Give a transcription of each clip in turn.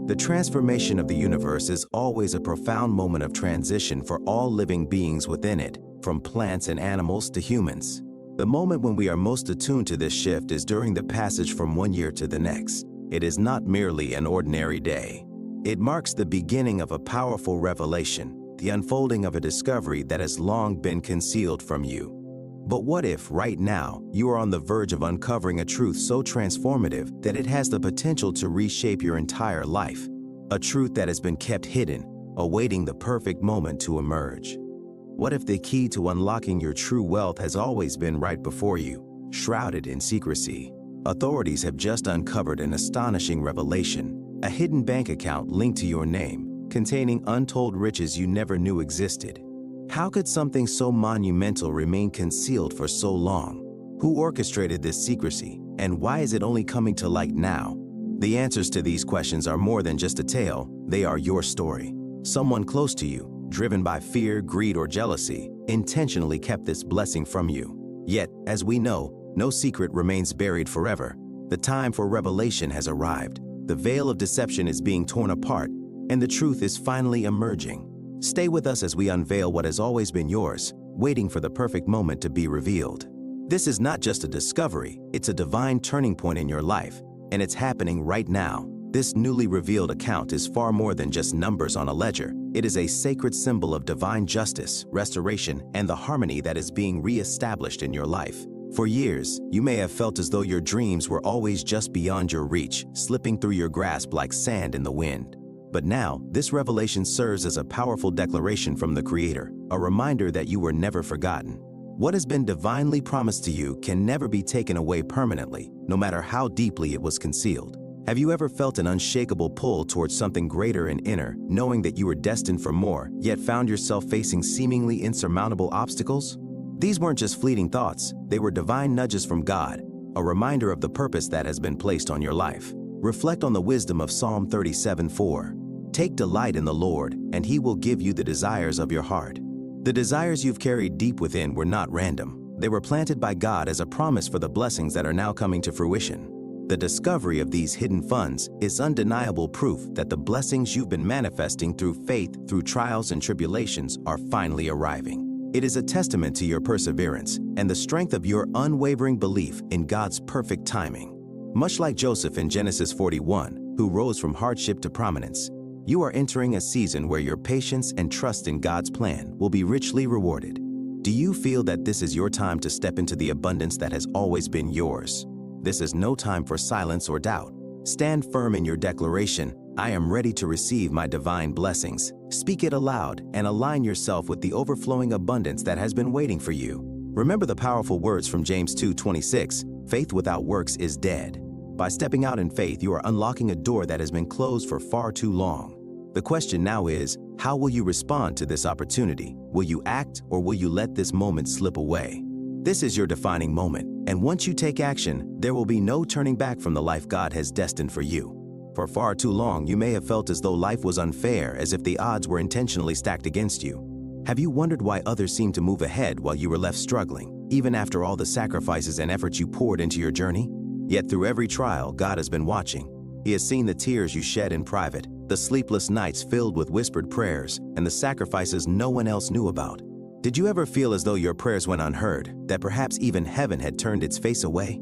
The transformation of the universe is always a profound moment of transition for all living beings within it, from plants and animals to humans. The moment when we are most attuned to this shift is during the passage from one year to the next. It is not merely an ordinary day. It marks the beginning of a powerful revelation, the unfolding of a discovery that has long been concealed from you. But what if, right now, you are on the verge of uncovering a truth so transformative that it has the potential to reshape your entire life? A truth that has been kept hidden, awaiting the perfect moment to emerge. What if the key to unlocking your true wealth has always been right before you, shrouded in secrecy? Authorities have just uncovered an astonishing revelation, a hidden bank account linked to your name, containing untold riches you never knew existed. How could something so monumental remain concealed for so long? Who orchestrated this secrecy, and why is it only coming to light now? The answers to these questions are more than just a tale, they are your story. Someone close to you, driven by fear, greed, or jealousy, intentionally kept this blessing from you. Yet, as we know, no secret remains buried forever. The time for revelation has arrived. The veil of deception is being torn apart, and the truth is finally emerging. Stay with us as we unveil what has always been yours, waiting for the perfect moment to be revealed. This is not just a discovery, it's a divine turning point in your life, and it's happening right now. This newly revealed account is far more than just numbers on a ledger. It is a sacred symbol of divine justice, restoration, and the harmony that is being re-established in your life. For years, you may have felt as though your dreams were always just beyond your reach, slipping through your grasp like sand in the wind. But now, this revelation serves as a powerful declaration from the Creator, a reminder that you were never forgotten. What has been divinely promised to you can never be taken away permanently, no matter how deeply it was concealed. Have you ever felt an unshakable pull towards something greater and inner, knowing that you were destined for more, yet found yourself facing seemingly insurmountable obstacles? These weren't just fleeting thoughts, they were divine nudges from God, a reminder of the purpose that has been placed on your life. Reflect on the wisdom of Psalm 37:4. Take delight in the Lord, and He will give you the desires of your heart. The desires you've carried deep within were not random. They were planted by God as a promise for the blessings that are now coming to fruition. The discovery of these hidden funds is undeniable proof that the blessings you've been manifesting through faith, through trials and tribulations, are finally arriving. It is a testament to your perseverance and the strength of your unwavering belief in God's perfect timing. Much like Joseph in Genesis 41, who rose from hardship to prominence, you are entering a season where your patience and trust in God's plan will be richly rewarded. Do you feel that this is your time to step into the abundance that has always been yours? This is no time for silence or doubt. Stand firm in your declaration, "I am ready to receive my divine blessings." Speak it aloud and align yourself with the overflowing abundance that has been waiting for you. Remember the powerful words from James 2:26, "Faith without works is dead." By stepping out in faith, you are unlocking a door that has been closed for far too long. The question now is, how will you respond to this opportunity? Will you act, or will you let this moment slip away? This is your defining moment, and once you take action, there will be no turning back from the life God has destined for you. For far too long, you may have felt as though life was unfair, as if the odds were intentionally stacked against you. Have you wondered why others seemed to move ahead while you were left struggling, even after all the sacrifices and efforts you poured into your journey? Yet through every trial, God has been watching. He has seen the tears you shed in private, the sleepless nights filled with whispered prayers, and the sacrifices no one else knew about. Did you ever feel as though your prayers went unheard, that perhaps even heaven had turned its face away?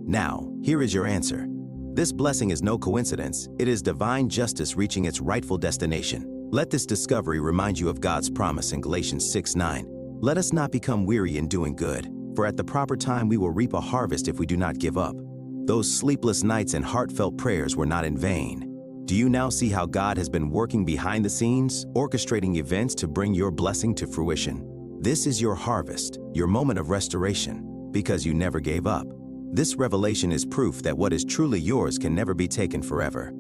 Now, here is your answer. This blessing is no coincidence. It is divine justice reaching its rightful destination. Let this discovery remind you of God's promise in Galatians 6:9. Let us not become weary in doing good, for at the proper time we will reap a harvest if we do not give up. Those sleepless nights and heartfelt prayers were not in vain. Do you now see how God has been working behind the scenes, orchestrating events to bring your blessing to fruition? This is your harvest, your moment of restoration, because you never gave up. This revelation is proof that what is truly yours can never be taken forever.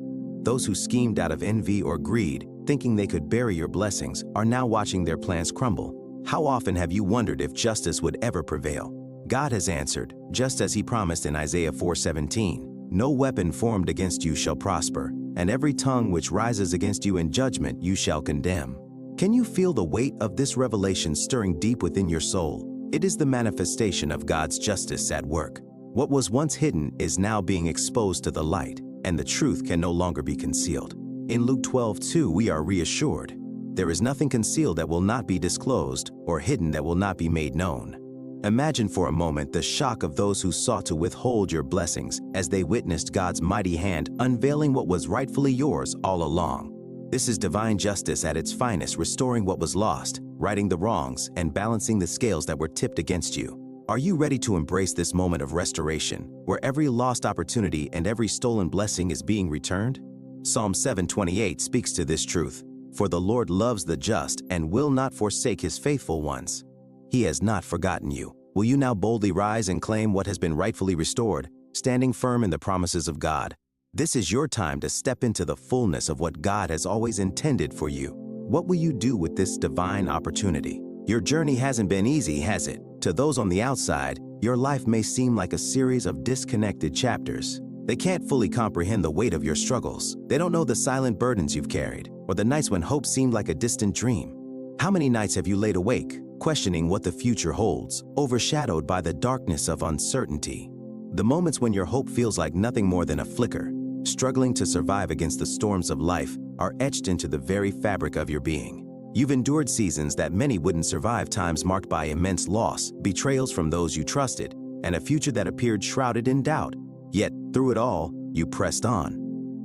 Those who schemed out of envy or greed, thinking they could bury your blessings, are now watching their plans crumble. How often have you wondered if justice would ever prevail? God has answered, just as He promised in Isaiah 4:17, "No weapon formed against you shall prosper, and every tongue which rises against you in judgment you shall condemn." Can you feel the weight of this revelation stirring deep within your soul? It is the manifestation of God's justice at work. What was once hidden is now being exposed to the light, and the truth can no longer be concealed. In Luke 12:2, we are reassured, "There is nothing concealed that will not be disclosed, or hidden that will not be made known." Imagine for a moment the shock of those who sought to withhold your blessings as they witnessed God's mighty hand unveiling what was rightfully yours all along. This is divine justice at its finest, restoring what was lost, righting the wrongs, and balancing the scales that were tipped against you. Are you ready to embrace this moment of restoration, where every lost opportunity and every stolen blessing is being returned? Psalm 7:28 speaks to this truth, "For the Lord loves the just and will not forsake his faithful ones." He has not forgotten you. Will you now boldly rise and claim what has been rightfully restored, standing firm in the promises of God? This is your time to step into the fullness of what God has always intended for you. What will you do with this divine opportunity? Your journey hasn't been easy, has it? To those on the outside, your life may seem like a series of disconnected chapters. They can't fully comprehend the weight of your struggles. They don't know the silent burdens you've carried, or the nights when hope seemed like a distant dream. How many nights have you laid awake, questioning what the future holds, overshadowed by the darkness of uncertainty? The moments when your hope feels like nothing more than a flicker, struggling to survive against the storms of life, are etched into the very fabric of your being. You've endured seasons that many wouldn't survive, times marked by immense loss, betrayals from those you trusted, and a future that appeared shrouded in doubt. Yet, through it all, you pressed on.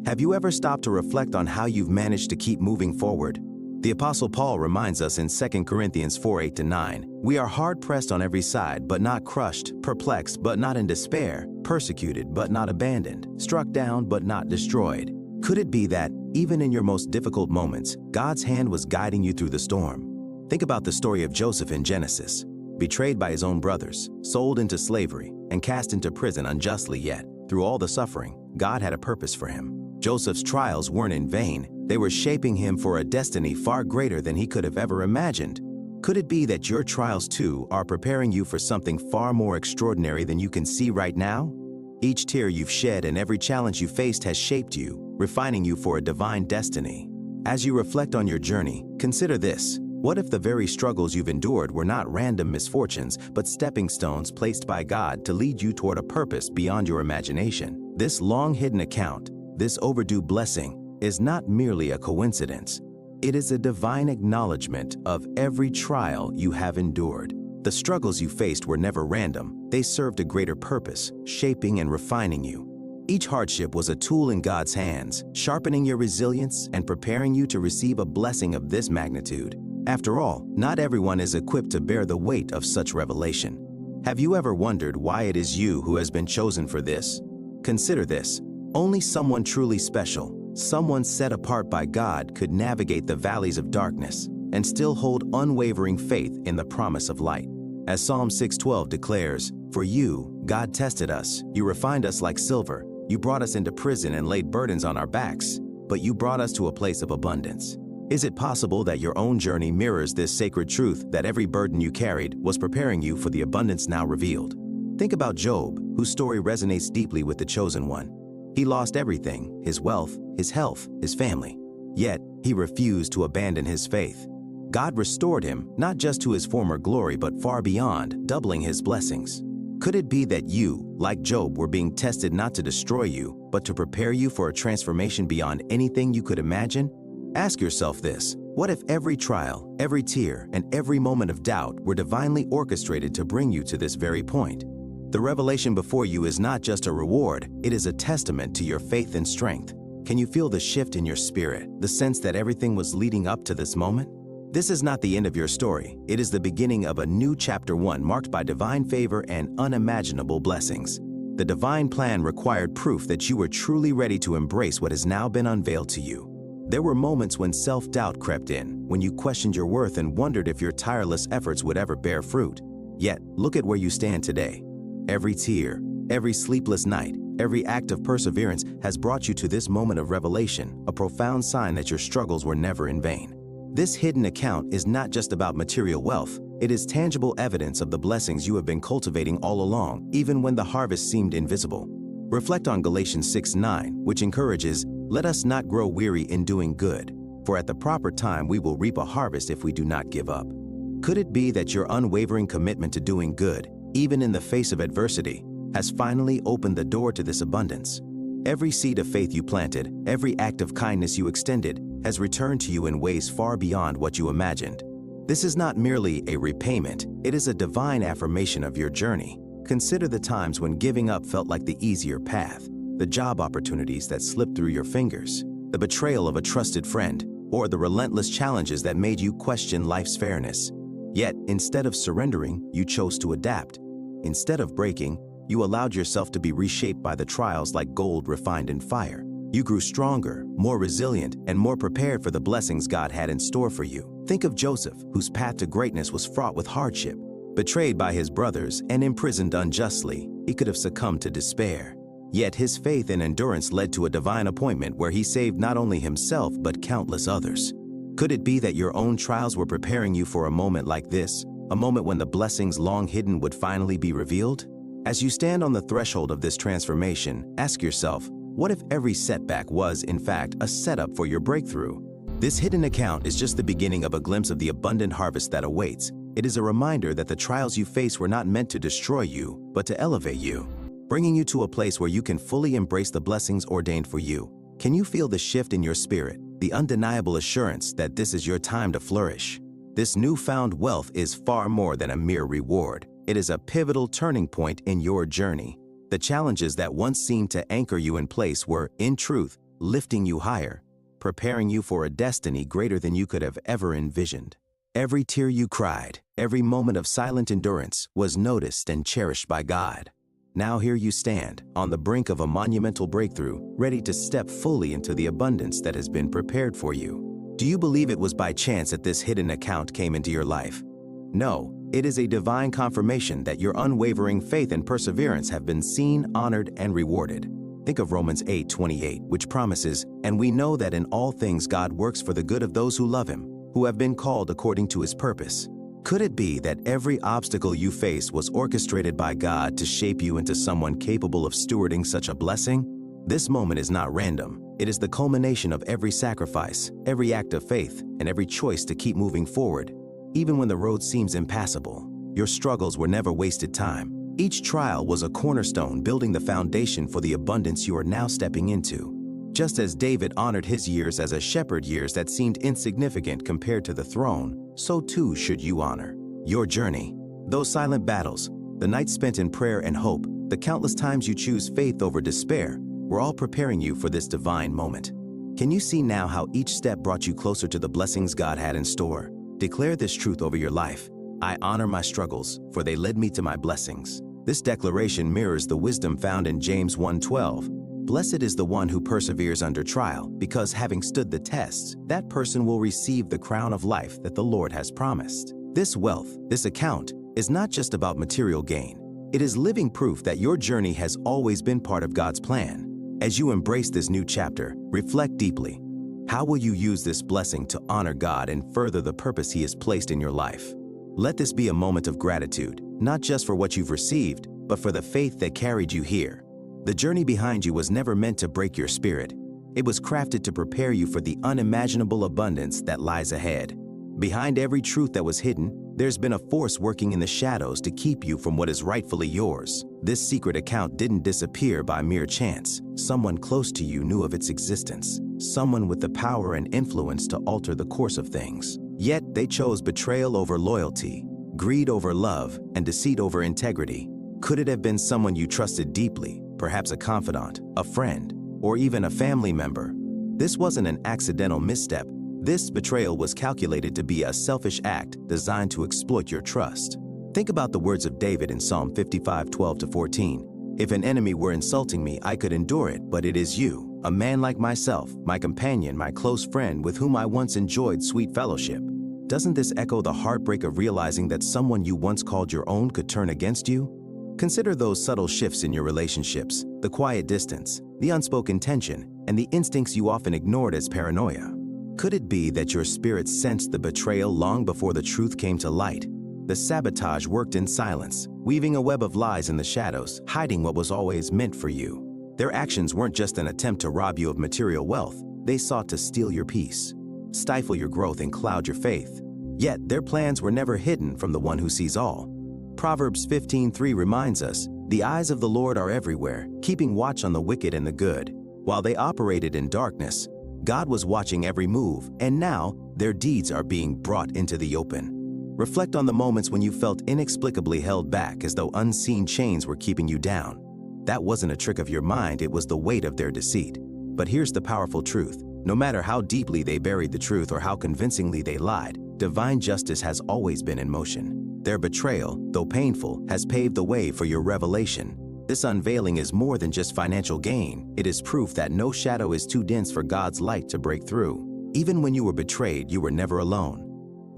Have you ever stopped to reflect on how you've managed to keep moving forward? The Apostle Paul reminds us in 2 Corinthians 4:8-9, "We are hard-pressed on every side, but not crushed, perplexed, but not in despair, persecuted, but not abandoned, struck down, but not destroyed." Could it be that, even in your most difficult moments, God's hand was guiding you through the storm? Think about the story of Joseph in Genesis. Betrayed by his own brothers, sold into slavery, and cast into prison unjustly, yet, through all the suffering, God had a purpose for him. Joseph's trials weren't in vain. They were shaping him for a destiny far greater than he could have ever imagined. Could it be that your trials, too, are preparing you for something far more extraordinary than you can see right now? Each tear you've shed and every challenge you faced has shaped you, refining you for a divine destiny. As you reflect on your journey, consider this. What if the very struggles you've endured were not random misfortunes, but stepping stones placed by God to lead you toward a purpose beyond your imagination? This long-hidden account, this overdue blessing, is not merely a coincidence. It is a divine acknowledgement of every trial you have endured. The struggles you faced were never random. They served a greater purpose, shaping and refining you. Each hardship was a tool in God's hands, sharpening your resilience and preparing you to receive a blessing of this magnitude. After all, not everyone is equipped to bear the weight of such revelation. Have you ever wondered why it is you who has been chosen for this? Consider this. Only someone truly special, someone set apart by God, could navigate the valleys of darkness and still hold unwavering faith in the promise of light. As Psalm 6:12 declares, "For you, God tested us. You refined us like silver. You brought us into prison and laid burdens on our backs, but you brought us to a place of abundance." Is it possible that your own journey mirrors this sacred truth, that every burden you carried was preparing you for the abundance now revealed? Think about Job, whose story resonates deeply with the chosen one. He lost everything: his wealth, his health, his family. Yet, he refused to abandon his faith. God restored him, not just to his former glory, but far beyond, doubling his blessings. Could it be that you, like Job, were being tested not to destroy you, but to prepare you for a transformation beyond anything you could imagine? Ask yourself this: what if every trial, every tear, and every moment of doubt were divinely orchestrated to bring you to this very point? The revelation before you is not just a reward, it is a testament to your faith and strength. Can you feel the shift in your spirit, the sense that everything was leading up to this moment? This is not the end of your story. It is the beginning of a new chapter 1 marked by divine favor and unimaginable blessings. The divine plan required proof that you were truly ready to embrace what has now been unveiled to you. There were moments when self-doubt crept in, when you questioned your worth and wondered if your tireless efforts would ever bear fruit. Yet, look at where you stand today. Every tear, every sleepless night, every act of perseverance has brought you to this moment of revelation, a profound sign that your struggles were never in vain. This hidden account is not just about material wealth. It is tangible evidence of the blessings you have been cultivating all along, even when the harvest seemed invisible. Reflect on Galatians 6:9, which encourages, "Let us not grow weary in doing good, for at the proper time we will reap a harvest if we do not give up." Could it be that your unwavering commitment to doing good, even in the face of adversity, has finally opened the door to this abundance? Every seed of faith you planted, every act of kindness you extended, has returned to you in ways far beyond what you imagined. This is not merely a repayment, it is a divine affirmation of your journey. Consider the times when giving up felt like the easier path, the job opportunities that slipped through your fingers, the betrayal of a trusted friend, or the relentless challenges that made you question life's fairness. Yet, instead of surrendering, you chose to adapt. Instead of breaking, you allowed yourself to be reshaped by the trials like gold refined in fire. You grew stronger, more resilient, and more prepared for the blessings God had in store for you. Think of Joseph, whose path to greatness was fraught with hardship. Betrayed by his brothers and imprisoned unjustly, he could have succumbed to despair. Yet his faith and endurance led to a divine appointment where he saved not only himself but countless others. Could it be that your own trials were preparing you for a moment like this, a moment when the blessings long hidden would finally be revealed? As you stand on the threshold of this transformation, ask yourself, what if every setback was, in fact, a setup for your breakthrough? This hidden account is just the beginning of a glimpse of the abundant harvest that awaits. It is a reminder that the trials you face were not meant to destroy you, but to elevate you, bringing you to a place where you can fully embrace the blessings ordained for you. Can you feel the shift in your spirit, the undeniable assurance that this is your time to flourish? This newfound wealth is far more than a mere reward. It is a pivotal turning point in your journey. The challenges that once seemed to anchor you in place were, in truth, lifting you higher, preparing you for a destiny greater than you could have ever envisioned. Every tear you cried, every moment of silent endurance was noticed and cherished by God. Now here you stand, on the brink of a monumental breakthrough, ready to step fully into the abundance that has been prepared for you. Do you believe it was by chance that this hidden account came into your life? No. It is a divine confirmation that your unwavering faith and perseverance have been seen, honored, and rewarded. Think of Romans 8:28, which promises, "And we know that in all things God works for the good of those who love Him, who have been called according to His purpose." Could it be that every obstacle you face was orchestrated by God to shape you into someone capable of stewarding such a blessing? This moment is not random. It is the culmination of every sacrifice, every act of faith, and every choice to keep moving forward. Even when the road seems impassable, your struggles were never wasted time. Each trial was a cornerstone building the foundation for the abundance you are now stepping into. Just as David honored his years as a shepherd, years that seemed insignificant compared to the throne, so too should you honor your journey. Those silent battles, the nights spent in prayer and hope, the countless times you choose faith over despair, were all preparing you for this divine moment. Can you see now how each step brought you closer to the blessings God had in store? Declare this truth over your life. I honor my struggles, for they led me to my blessings. This declaration mirrors the wisdom found in James 1:12. Blessed is the one who perseveres under trial, because having stood the tests, that person will receive the crown of life that the Lord has promised. This wealth, this account, is not just about material gain. It is living proof that your journey has always been part of God's plan. As you embrace this new chapter, reflect deeply. How will you use this blessing to honor God and further the purpose He has placed in your life? Let this be a moment of gratitude, not just for what you've received, but for the faith that carried you here. The journey behind you was never meant to break your spirit. It was crafted to prepare you for the unimaginable abundance that lies ahead. Behind every truth that was hidden, there's been a force working in the shadows to keep you from what is rightfully yours. This secret account didn't disappear by mere chance. Someone close to you knew of its existence. Someone with the power and influence to alter the course of things. Yet they chose betrayal over loyalty, greed over love, and deceit over integrity. Could it have been someone you trusted deeply, perhaps a confidant, a friend, or even a family member? This wasn't an accidental misstep. This betrayal was calculated to be a selfish act designed to exploit your trust. Think about the words of David in Psalm 55:12-14. If an enemy were insulting me, I could endure it, but it is you, a man like myself, my companion, my close friend, with whom I once enjoyed sweet fellowship. Doesn't this echo the heartbreak of realizing that someone you once called your own could turn against you? Consider those subtle shifts in your relationships, the quiet distance, the unspoken tension, and the instincts you often ignored as paranoia. Could it be that your spirit sensed the betrayal long before the truth came to light? The sabotage worked in silence, weaving a web of lies in the shadows, hiding what was always meant for you. Their actions weren't just an attempt to rob you of material wealth. They sought to steal your peace, stifle your growth, and cloud your faith. Yet their plans were never hidden from the one who sees all. Proverbs 15:3 reminds us, "The eyes of the Lord are everywhere, keeping watch on the wicked and the good." While they operated in darkness, God was watching every move, and now their deeds are being brought into the open. Reflect on the moments when you felt inexplicably held back as though unseen chains were keeping you down. That wasn't a trick of your mind, it was the weight of their deceit. But here's the powerful truth. No matter how deeply they buried the truth or how convincingly they lied, divine justice has always been in motion. Their betrayal, though painful, has paved the way for your revelation. This unveiling is more than just financial gain. It is proof that no shadow is too dense for God's light to break through. Even when you were betrayed, you were never alone.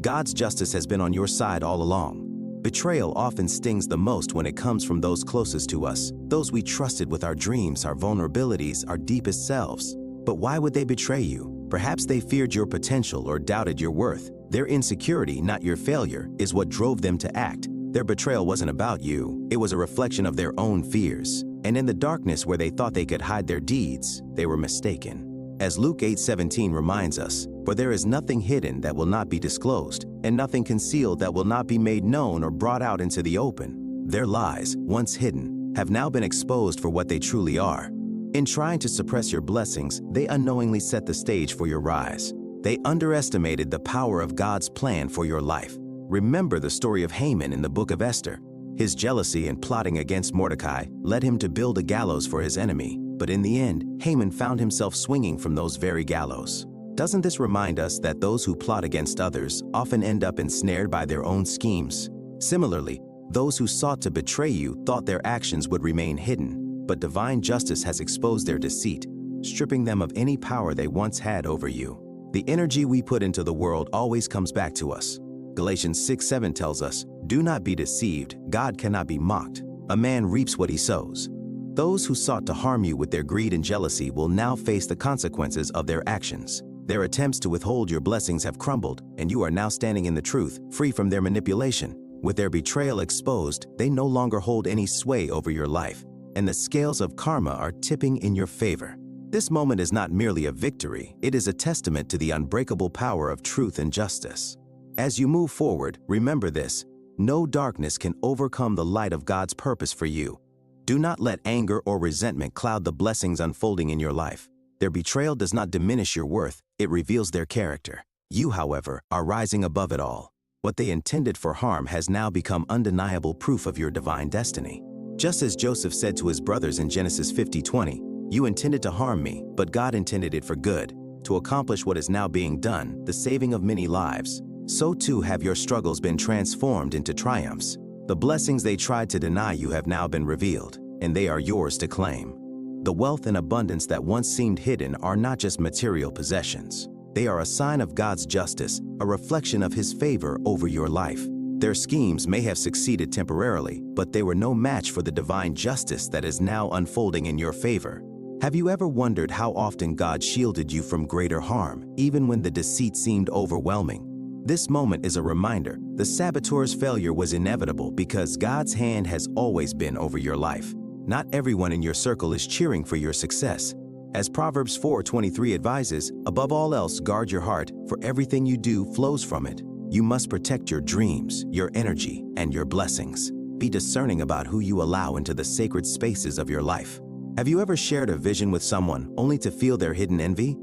God's justice has been on your side all along. Betrayal often stings the most when it comes from those closest to us, those we trusted with our dreams, our vulnerabilities, our deepest selves. But why would they betray you? Perhaps they feared your potential or doubted your worth. Their insecurity, not your failure, is what drove them to act. Their betrayal wasn't about you. It was a reflection of their own fears. And in the darkness where they thought they could hide their deeds, they were mistaken. As Luke 8:17 reminds us, "For there is nothing hidden that will not be disclosed, and nothing concealed that will not be made known or brought out into the open." Their lies, once hidden, have now been exposed for what they truly are. In trying to suppress your blessings, they unknowingly set the stage for your rise. They underestimated the power of God's plan for your life. Remember the story of Haman in the book of Esther. His jealousy and plotting against Mordecai led him to build a gallows for his enemy. But in the end, Haman found himself swinging from those very gallows. Doesn't this remind us that those who plot against others often end up ensnared by their own schemes? Similarly, those who sought to betray you thought their actions would remain hidden, but divine justice has exposed their deceit, stripping them of any power they once had over you. The energy we put into the world always comes back to us. Galatians 6:7 tells us, "Do not be deceived, God cannot be mocked. A man reaps what he sows." Those who sought to harm you with their greed and jealousy will now face the consequences of their actions. Their attempts to withhold your blessings have crumbled, and you are now standing in the truth, free from their manipulation. With their betrayal exposed, they no longer hold any sway over your life, and the scales of karma are tipping in your favor. This moment is not merely a victory, it is a testament to the unbreakable power of truth and justice. As you move forward, remember this: no darkness can overcome the light of God's purpose for you. Do not let anger or resentment cloud the blessings unfolding in your life. Their betrayal does not diminish your worth, it reveals their character. You, however, are rising above it all. What they intended for harm has now become undeniable proof of your divine destiny. Just as Joseph said to his brothers in Genesis 50:20, "You intended to harm me, but God intended it for good, to accomplish what is now being done, the saving of many lives." So too have your struggles been transformed into triumphs. The blessings they tried to deny you have now been revealed, and they are yours to claim. The wealth and abundance that once seemed hidden are not just material possessions. They are a sign of God's justice, a reflection of His favor over your life. Their schemes may have succeeded temporarily, but they were no match for the divine justice that is now unfolding in your favor. Have you ever wondered how often God shielded you from greater harm, even when the deceit seemed overwhelming? This moment is a reminder. The saboteur's failure was inevitable because God's hand has always been over your life. Not everyone in your circle is cheering for your success. As Proverbs 4:23 advises, above all else, guard your heart, for everything you do flows from it. You must protect your dreams, your energy, and your blessings. Be discerning about who you allow into the sacred spaces of your life. Have you ever shared a vision with someone only to feel their hidden envy?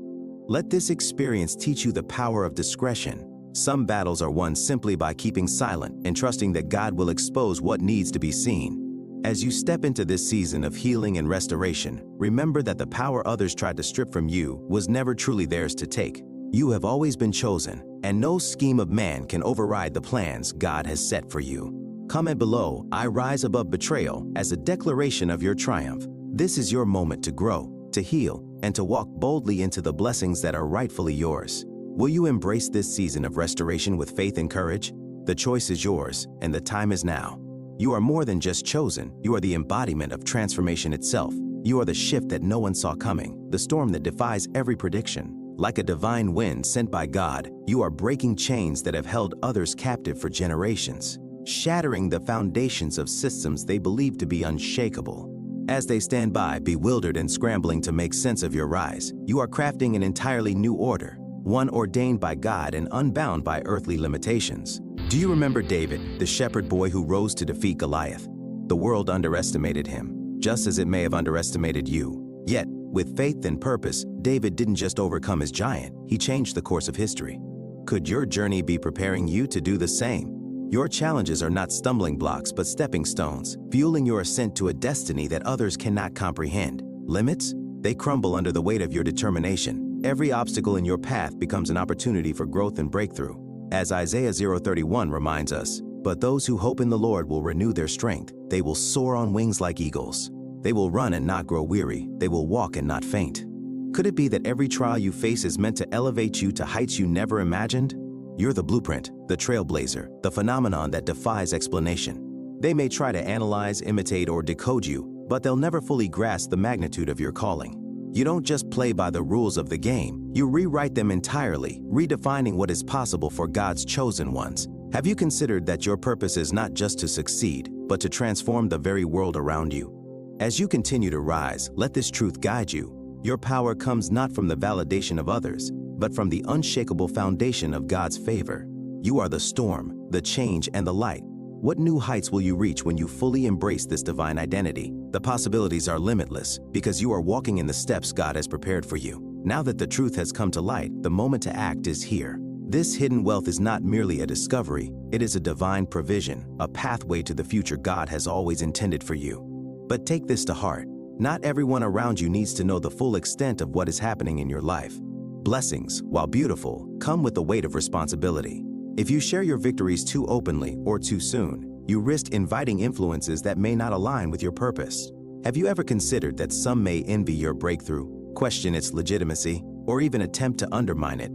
Let this experience teach you the power of discretion. Some battles are won simply by keeping silent and trusting that God will expose what needs to be seen. As you step into this season of healing and restoration, remember that the power others tried to strip from you was never truly theirs to take. You have always been chosen, and no scheme of man can override the plans God has set for you. Comment below, "I rise above betrayal," as a declaration of your triumph. This is your moment to grow, to heal, and to walk boldly into the blessings that are rightfully yours. Will you embrace this season of restoration with faith and courage? The choice is yours, and the time is now. You are more than just chosen, you are the embodiment of transformation itself. You are the shift that no one saw coming, the storm that defies every prediction. Like a divine wind sent by God, you are breaking chains that have held others captive for generations, shattering the foundations of systems they believed to be unshakable. As they stand by, bewildered and scrambling to make sense of your rise, you are crafting an entirely new order, one ordained by God and unbound by earthly limitations. Do you remember David, the shepherd boy who rose to defeat Goliath? The world underestimated him, just as it may have underestimated you. Yet, with faith and purpose, David didn't just overcome his giant, he changed the course of history. Could your journey be preparing you to do the same? Your challenges are not stumbling blocks but stepping stones, fueling your ascent to a destiny that others cannot comprehend. Limits? They crumble under the weight of your determination. Every obstacle in your path becomes an opportunity for growth and breakthrough. As Isaiah 0:31 reminds us, "But those who hope in the Lord will renew their strength. They will soar on wings like eagles. They will run and not grow weary. They will walk and not faint." Could it be that every trial you face is meant to elevate you to heights you never imagined? You're the blueprint, the trailblazer, the phenomenon that defies explanation. They may try to analyze, imitate, or decode you, but they'll never fully grasp the magnitude of your calling. You don't just play by the rules of the game, you rewrite them entirely, redefining what is possible for God's chosen ones. Have you considered that your purpose is not just to succeed, but to transform the very world around you? As you continue to rise, let this truth guide you. Your power comes not from the validation of others, but from the unshakable foundation of God's favor. You are the storm, the change, and the light. What new heights will you reach when you fully embrace this divine identity? The possibilities are limitless because you are walking in the steps God has prepared for you. Now that the truth has come to light, the moment to act is here. This hidden wealth is not merely a discovery, it is a divine provision, a pathway to the future God has always intended for you. But take this to heart. Not everyone around you needs to know the full extent of what is happening in your life. Blessings, while beautiful, come with the weight of responsibility. If you share your victories too openly or too soon, you risk inviting influences that may not align with your purpose. Have you ever considered that some may envy your breakthrough, question its legitimacy, or even attempt to undermine it?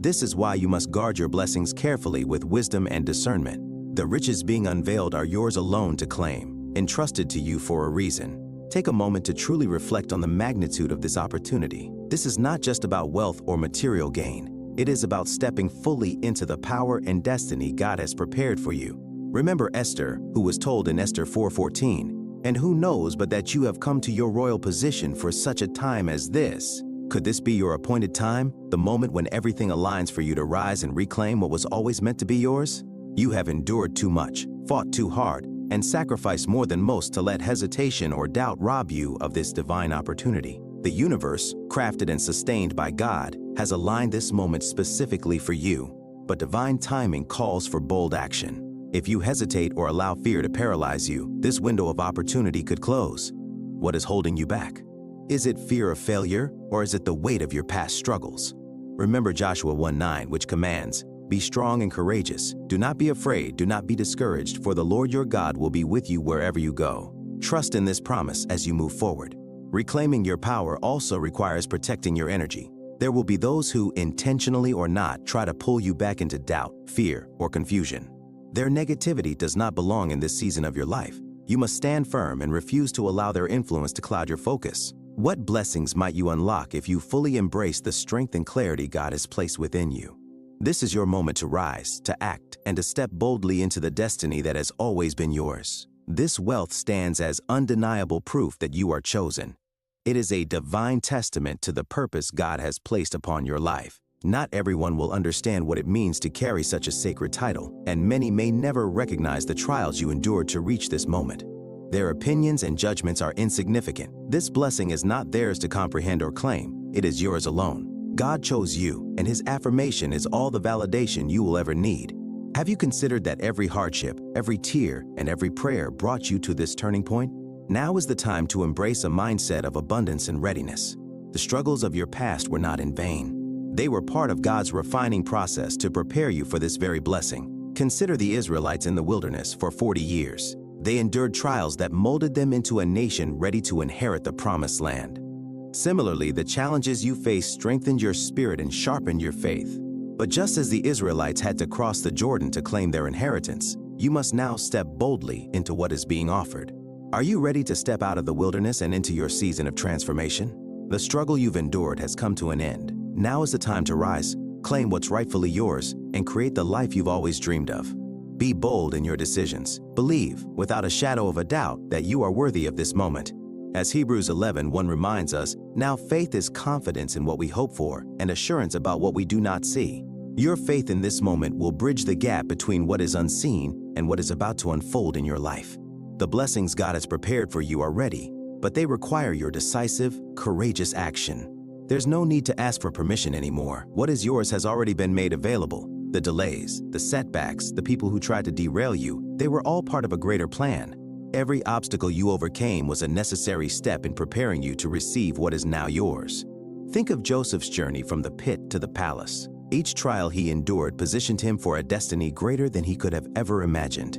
This is why you must guard your blessings carefully with wisdom and discernment. The riches being unveiled are yours alone to claim, entrusted to you for a reason. Take a moment to truly reflect on the magnitude of this opportunity. This is not just about wealth or material gain. It is about stepping fully into the power and destiny God has prepared for you. Remember Esther, who was told in Esther 4:14, "And who knows but that you have come to your royal position for such a time as this?" Could this be your appointed time, the moment when everything aligns for you to rise and reclaim what was always meant to be yours? You have endured too much, fought too hard, and sacrificed more than most to let hesitation or doubt rob you of this divine opportunity. The universe, crafted and sustained by God, has aligned this moment specifically for you, but divine timing calls for bold action. If you hesitate or allow fear to paralyze you, this window of opportunity could close. What is holding you back? Is it fear of failure, or is it the weight of your past struggles? Remember Joshua 1:9, which commands, "Be strong and courageous. Do not be afraid, do not be discouraged, for the Lord your God will be with you wherever you go." Trust in this promise as you move forward. Reclaiming your power also requires protecting your energy. There will be those who, intentionally or not, try to pull you back into doubt, fear, or confusion. Their negativity does not belong in this season of your life. You must stand firm and refuse to allow their influence to cloud your focus. What blessings might you unlock if you fully embrace the strength and clarity God has placed within you? This is your moment to rise, to act, and to step boldly into the destiny that has always been yours. This wealth stands as undeniable proof that you are chosen. It is a divine testament to the purpose God has placed upon your life. Not everyone will understand what it means to carry such a sacred title, and many may never recognize the trials you endured to reach this moment. Their opinions and judgments are insignificant. This blessing is not theirs to comprehend or claim. It is yours alone. God chose you, and His affirmation is all the validation you will ever need. Have you considered that every hardship, every tear, and every prayer brought you to this turning point? Now is the time to embrace a mindset of abundance and readiness. The struggles of your past were not in vain. They were part of God's refining process to prepare you for this very blessing. Consider the Israelites in the wilderness for 40 years. They endured trials that molded them into a nation ready to inherit the promised land. Similarly, the challenges you faced strengthened your spirit and sharpened your faith. But just as the Israelites had to cross the Jordan to claim their inheritance, you must now step boldly into what is being offered. Are you ready to step out of the wilderness and into your season of transformation? The struggle you've endured has come to an end. Now is the time to rise, claim what's rightfully yours, and create the life you've always dreamed of. Be bold in your decisions. Believe, without a shadow of a doubt, that you are worthy of this moment. As Hebrews 11:1 reminds us, now faith is confidence in what we hope for and assurance about what we do not see. Your faith in this moment will bridge the gap between what is unseen and what is about to unfold in your life. The blessings God has prepared for you are ready, but they require your decisive, courageous action. There's no need to ask for permission anymore. What is yours has already been made available. The delays, the setbacks, the people who tried to derail you, they were all part of a greater plan. Every obstacle you overcame was a necessary step in preparing you to receive what is now yours. Think of Joseph's journey from the pit to the palace. Each trial he endured positioned him for a destiny greater than he could have ever imagined.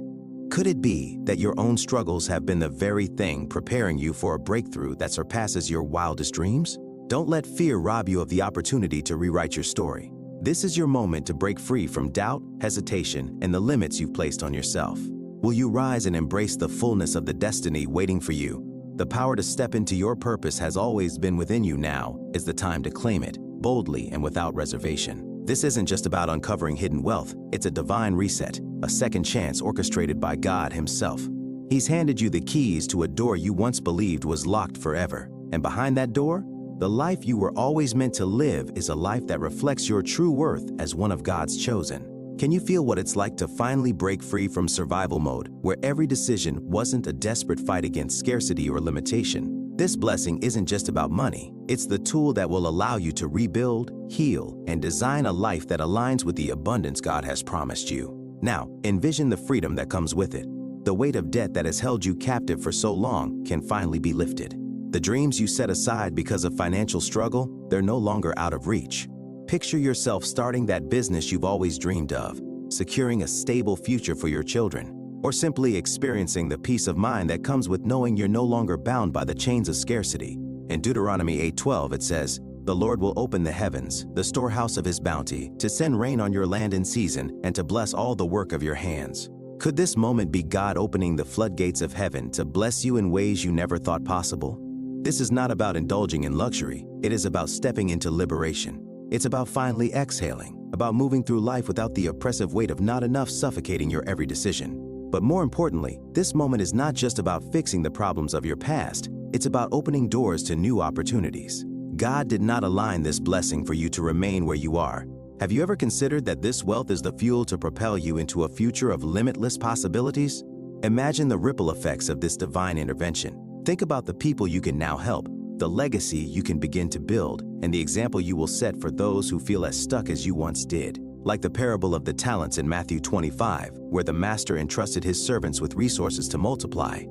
Could it be that your own struggles have been the very thing preparing you for a breakthrough that surpasses your wildest dreams? Don't let fear rob you of the opportunity to rewrite your story. This is your moment to break free from doubt, hesitation, and the limits you've placed on yourself. Will you rise and embrace the fullness of the destiny waiting for you? The power to step into your purpose has always been within you. Now is the time to claim it, boldly and without reservation. This isn't just about uncovering hidden wealth, it's a divine reset, a second chance orchestrated by God Himself. He's handed you the keys to a door you once believed was locked forever. And behind that door, the life you were always meant to live is a life that reflects your true worth as one of God's chosen. Can you feel what it's like to finally break free from survival mode, where every decision wasn't a desperate fight against scarcity or limitation? This blessing isn't just about money. It's the tool that will allow you to rebuild, heal, and design a life that aligns with the abundance God has promised you. Now, envision the freedom that comes with it. The weight of debt that has held you captive for so long can finally be lifted. The dreams you set aside because of financial struggle, they're no longer out of reach. Picture yourself starting that business you've always dreamed of, securing a stable future for your children, or simply experiencing the peace of mind that comes with knowing you're no longer bound by the chains of scarcity. In Deuteronomy 8:12 it says, "The Lord will open the heavens, the storehouse of His bounty, to send rain on your land in season and to bless all the work of your hands." Could this moment be God opening the floodgates of heaven to bless you in ways you never thought possible? This is not about indulging in luxury. It is about stepping into liberation. It's about finally exhaling, about moving through life without the oppressive weight of not enough suffocating your every decision. But more importantly, this moment is not just about fixing the problems of your past. It's about opening doors to new opportunities. God did not align this blessing for you to remain where you are. Have you ever considered that this wealth is the fuel to propel you into a future of limitless possibilities? Imagine the ripple effects of this divine intervention. Think about the people you can now help, the legacy you can begin to build, and the example you will set for those who feel as stuck as you once did. Like the parable of the talents in Matthew 25, where the master entrusted his servants with resources to multiply.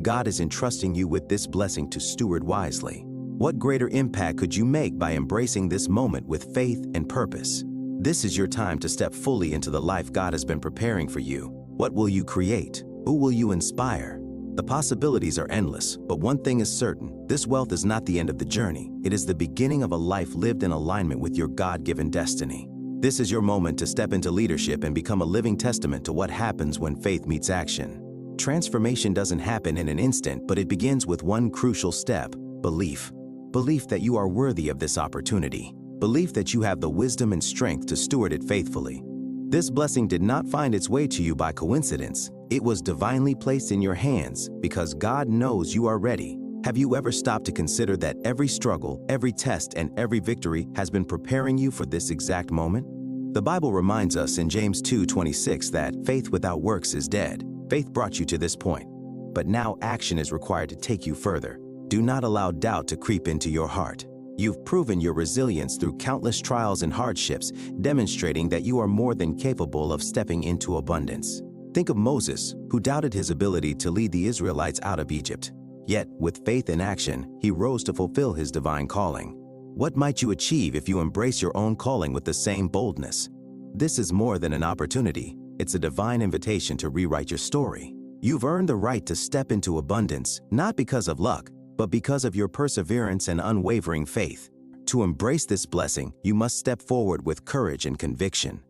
God is entrusting you with this blessing to steward wisely. What greater impact could you make by embracing this moment with faith and purpose? This is your time to step fully into the life God has been preparing for you. What will you create? Who will you inspire? The possibilities are endless, but one thing is certain: this wealth is not the end of the journey. It is the beginning of a life lived in alignment with your God-given destiny. This is your moment to step into leadership and become a living testament to what happens when faith meets action. Transformation doesn't happen in an instant, but it begins with one crucial step: belief. Belief that you are worthy of this opportunity. Belief that you have the wisdom and strength to steward it faithfully. This blessing did not find its way to you by coincidence. It was divinely placed in your hands because God knows you are ready. Have you ever stopped to consider that every struggle, every test, and every victory has been preparing you for this exact moment? The Bible reminds us in James 2:26 that faith without works is dead. Faith brought you to this point, but now action is required to take you further. Do not allow doubt to creep into your heart. You've proven your resilience through countless trials and hardships, demonstrating that you are more than capable of stepping into abundance. Think of Moses, who doubted his ability to lead the Israelites out of Egypt. Yet, with faith in action, he rose to fulfill his divine calling. What might you achieve if you embrace your own calling with the same boldness? This is more than an opportunity. It's a divine invitation to rewrite your story. You've earned the right to step into abundance, not because of luck, but because of your perseverance and unwavering faith. To embrace this blessing, you must step forward with courage and conviction.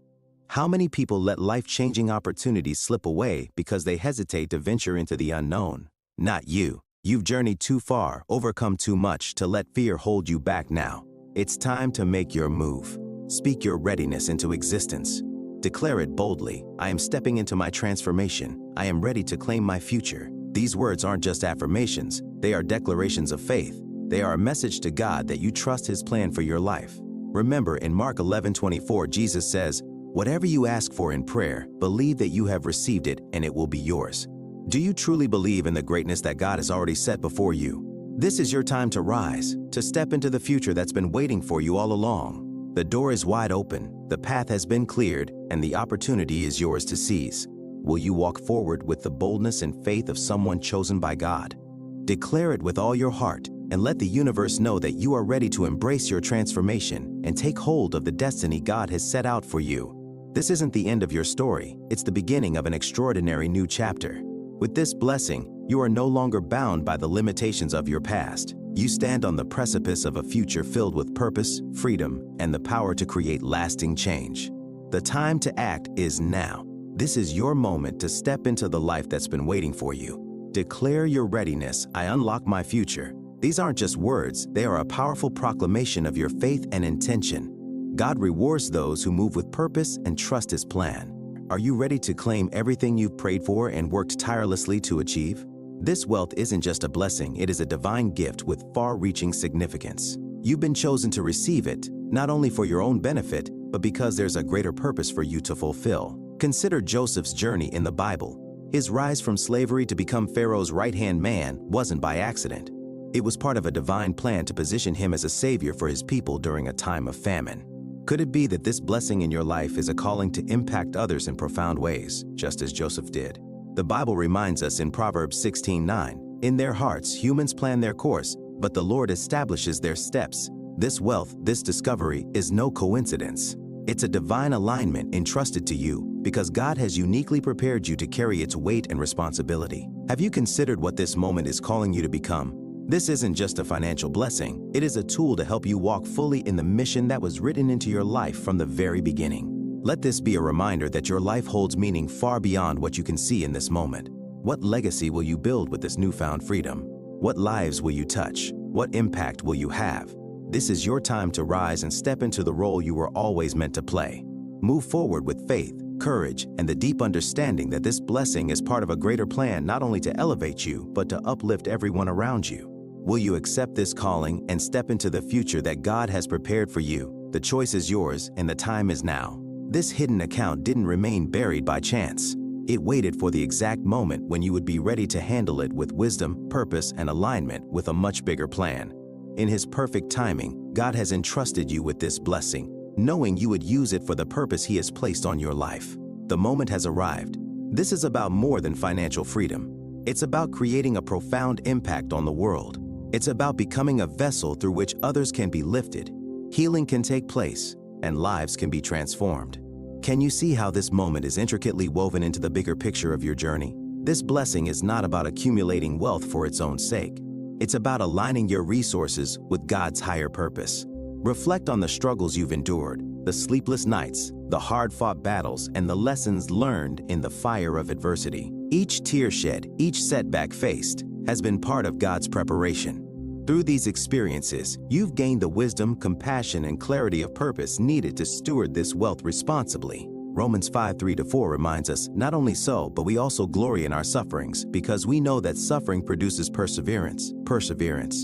How many people let life-changing opportunities slip away because they hesitate to venture into the unknown? Not you. You've journeyed too far, overcome too much to let fear hold you back now. It's time to make your move. Speak your readiness into existence. Declare it boldly: I am stepping into my transformation. I am ready to claim my future. These words aren't just affirmations, they are declarations of faith. They are a message to God that you trust His plan for your life. Remember, in Mark 11:24, Jesus says, "Whatever you ask for in prayer, believe that you have received it and it will be yours." Do you truly believe in the greatness that God has already set before you? This is your time to rise, to step into the future that's been waiting for you all along. The door is wide open, the path has been cleared, and the opportunity is yours to seize. Will you walk forward with the boldness and faith of someone chosen by God? Declare it with all your heart and let the universe know that you are ready to embrace your transformation and take hold of the destiny God has set out for you. This isn't the end of your story, it's the beginning of an extraordinary new chapter. With this blessing, you are no longer bound by the limitations of your past. You stand on the precipice of a future filled with purpose, freedom, and the power to create lasting change. The time to act is now. This is your moment to step into the life that's been waiting for you. Declare your readiness. I unlock my future. These aren't just words, they are a powerful proclamation of your faith and intention. God rewards those who move with purpose and trust His plan. Are you ready to claim everything you've prayed for and worked tirelessly to achieve? This wealth isn't just a blessing, it is a divine gift with far-reaching significance. You've been chosen to receive it, not only for your own benefit, but because there's a greater purpose for you to fulfill. Consider Joseph's journey in the Bible. His rise from slavery to become Pharaoh's right-hand man wasn't by accident. It was part of a divine plan to position him as a savior for his people during a time of famine. Could it be that this blessing in your life is a calling to impact others in profound ways, just as Joseph did? The Bible reminds us in Proverbs 16:9, "In their hearts humans plan their course, but the Lord establishes their steps." This wealth, this discovery, is no coincidence. It's a divine alignment entrusted to you because God has uniquely prepared you to carry its weight and responsibility. Have you considered what this moment is calling you to become? This isn't just a financial blessing, it is a tool to help you walk fully in the mission that was written into your life from the very beginning. Let this be a reminder that your life holds meaning far beyond what you can see in this moment. What legacy will you build with this newfound freedom? What lives will you touch? What impact will you have? This is your time to rise and step into the role you were always meant to play. Move forward with faith, courage, and the deep understanding that this blessing is part of a greater plan not only to elevate you, but to uplift everyone around you. Will you accept this calling and step into the future that God has prepared for you? The choice is yours, and the time is now. This hidden account didn't remain buried by chance. It waited for the exact moment when you would be ready to handle it with wisdom, purpose, and alignment with a much bigger plan. In His perfect timing, God has entrusted you with this blessing, knowing you would use it for the purpose He has placed on your life. The moment has arrived. This is about more than financial freedom. It's about creating a profound impact on the world. It's about becoming a vessel through which others can be lifted, healing can take place, and lives can be transformed. Can you see how this moment is intricately woven into the bigger picture of your journey? This blessing is not about accumulating wealth for its own sake. It's about aligning your resources with God's higher purpose. Reflect on the struggles you've endured, the sleepless nights, the hard-fought battles, and the lessons learned in the fire of adversity. Each tear shed, each setback faced, has been part of God's preparation. Through these experiences, you've gained the wisdom, compassion, and clarity of purpose needed to steward this wealth responsibly. Romans 5:3-4 reminds us, not only so, but we also glory in our sufferings, because we know that suffering produces perseverance,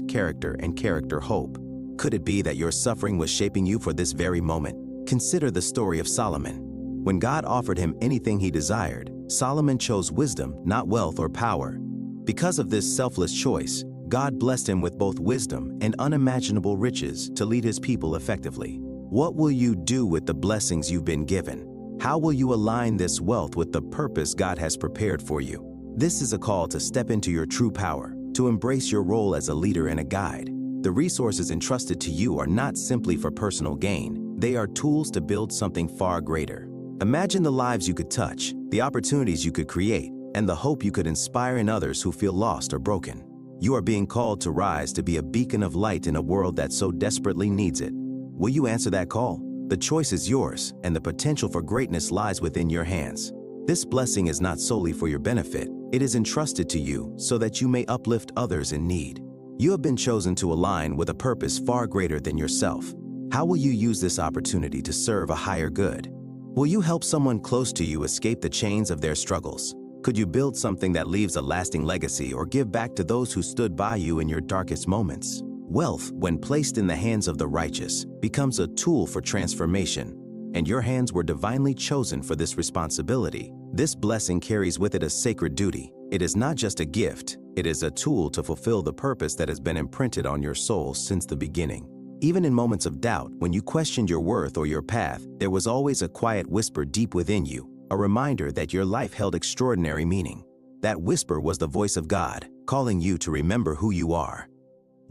character, and character hope. Could it be that your suffering was shaping you for this very moment? Consider the story of Solomon. When God offered him anything he desired, Solomon chose wisdom, not wealth or power. Because of this selfless choice, God blessed him with both wisdom and unimaginable riches to lead his people effectively. What will you do with the blessings you've been given? How will you align this wealth with the purpose God has prepared for you? This is a call to step into your true power, to embrace your role as a leader and a guide. The resources entrusted to you are not simply for personal gain. They are tools to build something far greater. Imagine the lives you could touch, the opportunities you could create, and the hope you could inspire in others who feel lost or broken. You are being called to rise to be a beacon of light in a world that so desperately needs it. Will you answer that call? The choice is yours, and the potential for greatness lies within your hands. This blessing is not solely for your benefit. It is entrusted to you so that you may uplift others in need. You have been chosen to align with a purpose far greater than yourself. How will you use this opportunity to serve a higher good? Will you help someone close to you escape the chains of their struggles? Could you build something that leaves a lasting legacy or give back to those who stood by you in your darkest moments? Wealth, when placed in the hands of the righteous, becomes a tool for transformation, and your hands were divinely chosen for this responsibility. This blessing carries with it a sacred duty. It is not just a gift, it is a tool to fulfill the purpose that has been imprinted on your soul since the beginning. Even in moments of doubt, when you questioned your worth or your path, there was always a quiet whisper deep within you, a reminder that your life held extraordinary meaning. That whisper was the voice of God, calling you to remember who you are.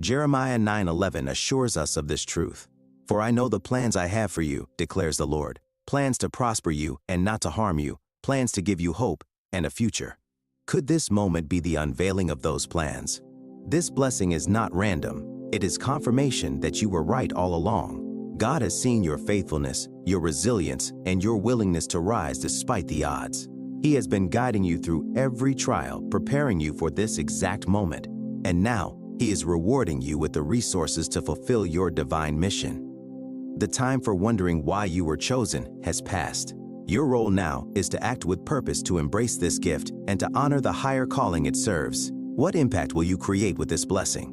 Jeremiah 9:11 assures us of this truth. "For I know the plans I have for you, declares the Lord, plans to prosper you and not to harm you, plans to give you hope and a future." Could this moment be the unveiling of those plans? This blessing is not random. It is confirmation that you were right all along. God has seen your faithfulness, your resilience, and your willingness to rise despite the odds. He has been guiding you through every trial, preparing you for this exact moment. And now, He is rewarding you with the resources to fulfill your divine mission. The time for wondering why you were chosen has passed. Your role now is to act with purpose to embrace this gift and to honor the higher calling it serves. What impact will you create with this blessing?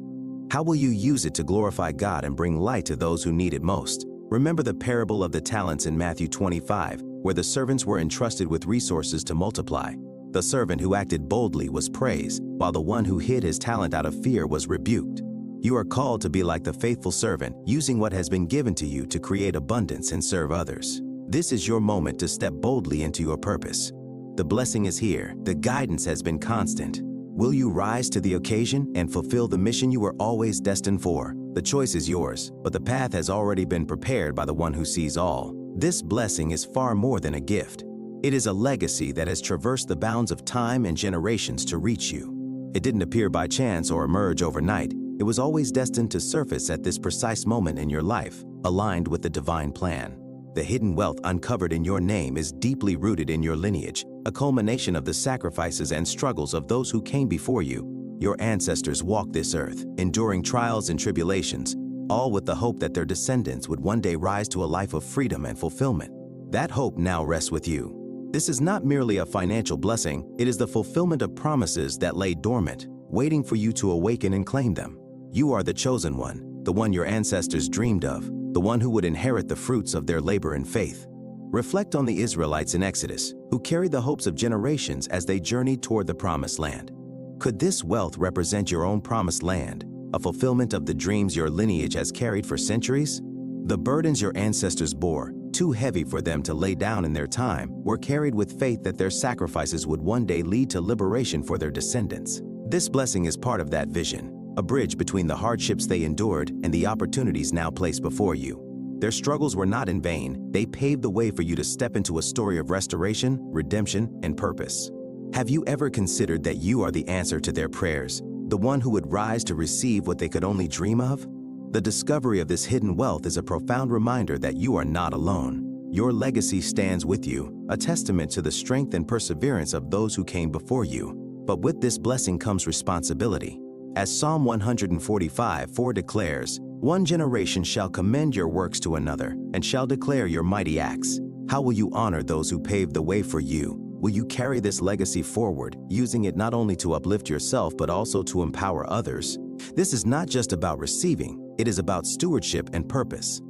How will you use it to glorify God and bring light to those who need it most? Remember the parable of the talents in Matthew 25, where the servants were entrusted with resources to multiply. The servant who acted boldly was praised, while the one who hid his talent out of fear was rebuked. You are called to be like the faithful servant, using what has been given to you to create abundance and serve others. This is your moment to step boldly into your purpose. The blessing is here. The guidance has been constant. Will you rise to the occasion and fulfill the mission you were always destined for? The choice is yours, but the path has already been prepared by the one who sees all. This blessing is far more than a gift. It is a legacy that has traversed the bounds of time and generations to reach you. It didn't appear by chance or emerge overnight. It was always destined to surface at this precise moment in your life, aligned with the divine plan. The hidden wealth uncovered in your name is deeply rooted in your lineage, a culmination of the sacrifices and struggles of those who came before you. Your ancestors walked this earth, enduring trials and tribulations, all with the hope that their descendants would one day rise to a life of freedom and fulfillment. That hope now rests with you. This is not merely a financial blessing, it is the fulfillment of promises that lay dormant, waiting for you to awaken and claim them. You are the chosen one, the one your ancestors dreamed of, the one who would inherit the fruits of their labor and faith. Reflect on the Israelites in Exodus, who carried the hopes of generations as they journeyed toward the promised land. Could this wealth represent your own promised land, a fulfillment of the dreams your lineage has carried for centuries? The burdens your ancestors bore, too heavy for them to lay down in their time, were carried with faith that their sacrifices would one day lead to liberation for their descendants. This blessing is part of that vision, a bridge between the hardships they endured and the opportunities now placed before you. Their struggles were not in vain. They paved the way for you to step into a story of restoration, redemption, and purpose. Have you ever considered that you are the answer to their prayers, the one who would rise to receive what they could only dream of? The discovery of this hidden wealth is a profound reminder that you are not alone. Your legacy stands with you, a testament to the strength and perseverance of those who came before you. But with this blessing comes responsibility. As Psalm 145:4 declares, "One generation shall commend your works to another, and shall declare your mighty acts." How will you honor those who paved the way for you? Will you carry this legacy forward, using it not only to uplift yourself but also to empower others? This is not just about receiving, it is about stewardship and purpose.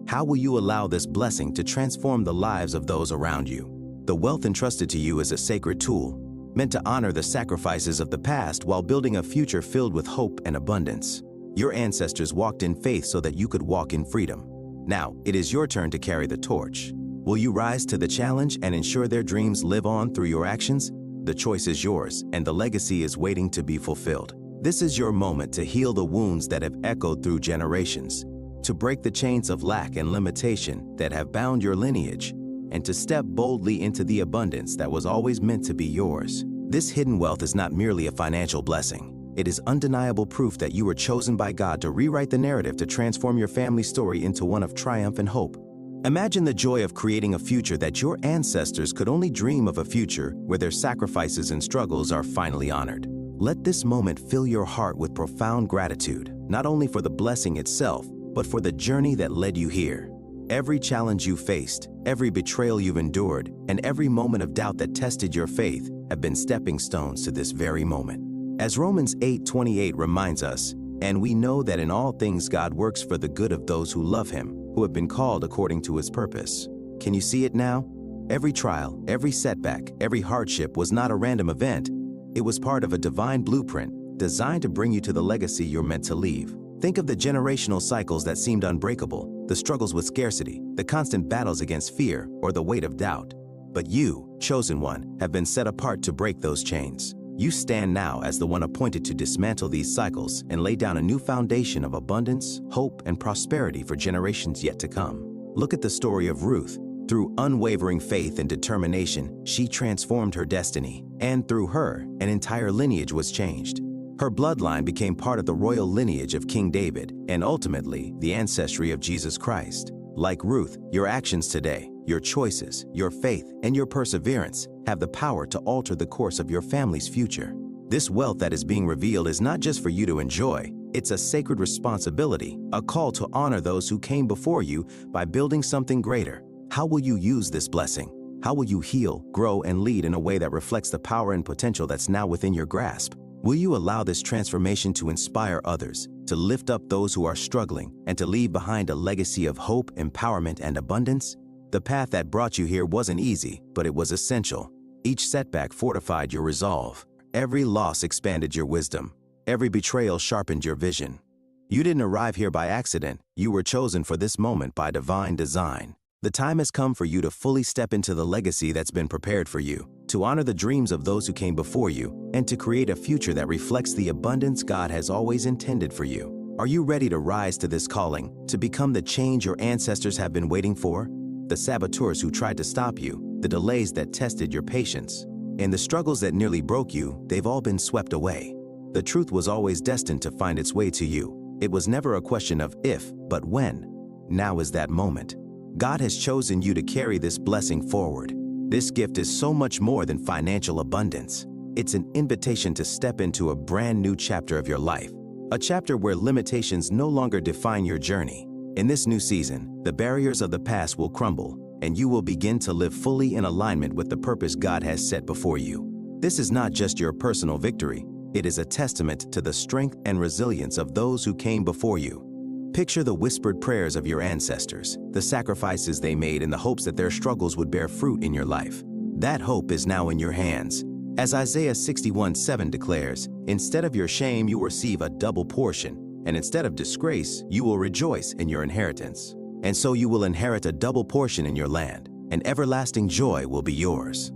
How will you allow this blessing to transform the lives of those around you? The wealth entrusted to you is a sacred tool, meant to honor the sacrifices of the past while building a future filled with hope and abundance. Your ancestors walked in faith so that you could walk in freedom. Now, it is your turn to carry the torch. Will you rise to the challenge and ensure their dreams live on through your actions? The choice is yours, and the legacy is waiting to be fulfilled. This is your moment to heal the wounds that have echoed through generations, to break the chains of lack and limitation that have bound your lineage, and to step boldly into the abundance that was always meant to be yours. This hidden wealth is not merely a financial blessing. It is undeniable proof that you were chosen by God to rewrite the narrative to transform your family story into one of triumph and hope. Imagine the joy of creating a future that your ancestors could only dream of, a future where their sacrifices and struggles are finally honored. Let this moment fill your heart with profound gratitude, not only for the blessing itself, but for the journey that led you here. Every challenge you faced, every betrayal you've endured, and every moment of doubt that tested your faith have been stepping stones to this very moment. As Romans 8:28 reminds us, And we know that in all things God works for the good of those who love Him, who have been called according to His purpose. Can you see it now? Every trial, every setback, every hardship was not a random event. It was part of a divine blueprint designed to bring you to the legacy you're meant to leave. Think of the generational cycles that seemed unbreakable, the struggles with scarcity, the constant battles against fear, or the weight of doubt. But you, chosen one, have been set apart to break those chains. You stand now as the one appointed to dismantle these cycles and lay down a new foundation of abundance, hope, and prosperity for generations yet to come. Look at the story of Ruth. Through unwavering faith and determination, she transformed her destiny, and through her, an entire lineage was changed. Her bloodline became part of the royal lineage of King David, and ultimately, the ancestry of Jesus Christ. Like Ruth, your actions today, your choices, your faith, and your perseverance have the power to alter the course of your family's future. This wealth that is being revealed is not just for you to enjoy. It's a sacred responsibility, a call to honor those who came before you by building something greater. How will you use this blessing? How will you heal, grow, and lead in a way that reflects the power and potential that's now within your grasp? Will you allow this transformation to inspire others, to lift up those who are struggling, and to leave behind a legacy of hope, empowerment, and abundance? The path that brought you here wasn't easy, but it was essential. Each setback fortified your resolve. Every loss expanded your wisdom. Every betrayal sharpened your vision. You didn't arrive here by accident. You were chosen for this moment by divine design. The time has come for you to fully step into the legacy that's been prepared for you, to honor the dreams of those who came before you, and to create a future that reflects the abundance God has always intended for you. Are you ready to rise to this calling, to become the change your ancestors have been waiting for? The saboteurs who tried to stop you, the delays that tested your patience, and the struggles that nearly broke you, they've all been swept away. The truth was always destined to find its way to you. It was never a question of if, but when. Now is that moment. God has chosen you to carry this blessing forward. This gift is so much more than financial abundance. It's an invitation to step into a brand new chapter of your life, a chapter where limitations no longer define your journey. In this new season, the barriers of the past will crumble, and you will begin to live fully in alignment with the purpose God has set before you. This is not just your personal victory. It is a testament to the strength and resilience of those who came before you. Picture the whispered prayers of your ancestors, the sacrifices they made in the hopes that their struggles would bear fruit in your life. That hope is now in your hands. As Isaiah 61:7 declares, instead of your shame, you will receive a double portion, and instead of disgrace, you will rejoice in your inheritance. And so you will inherit a double portion in your land, and everlasting joy will be yours.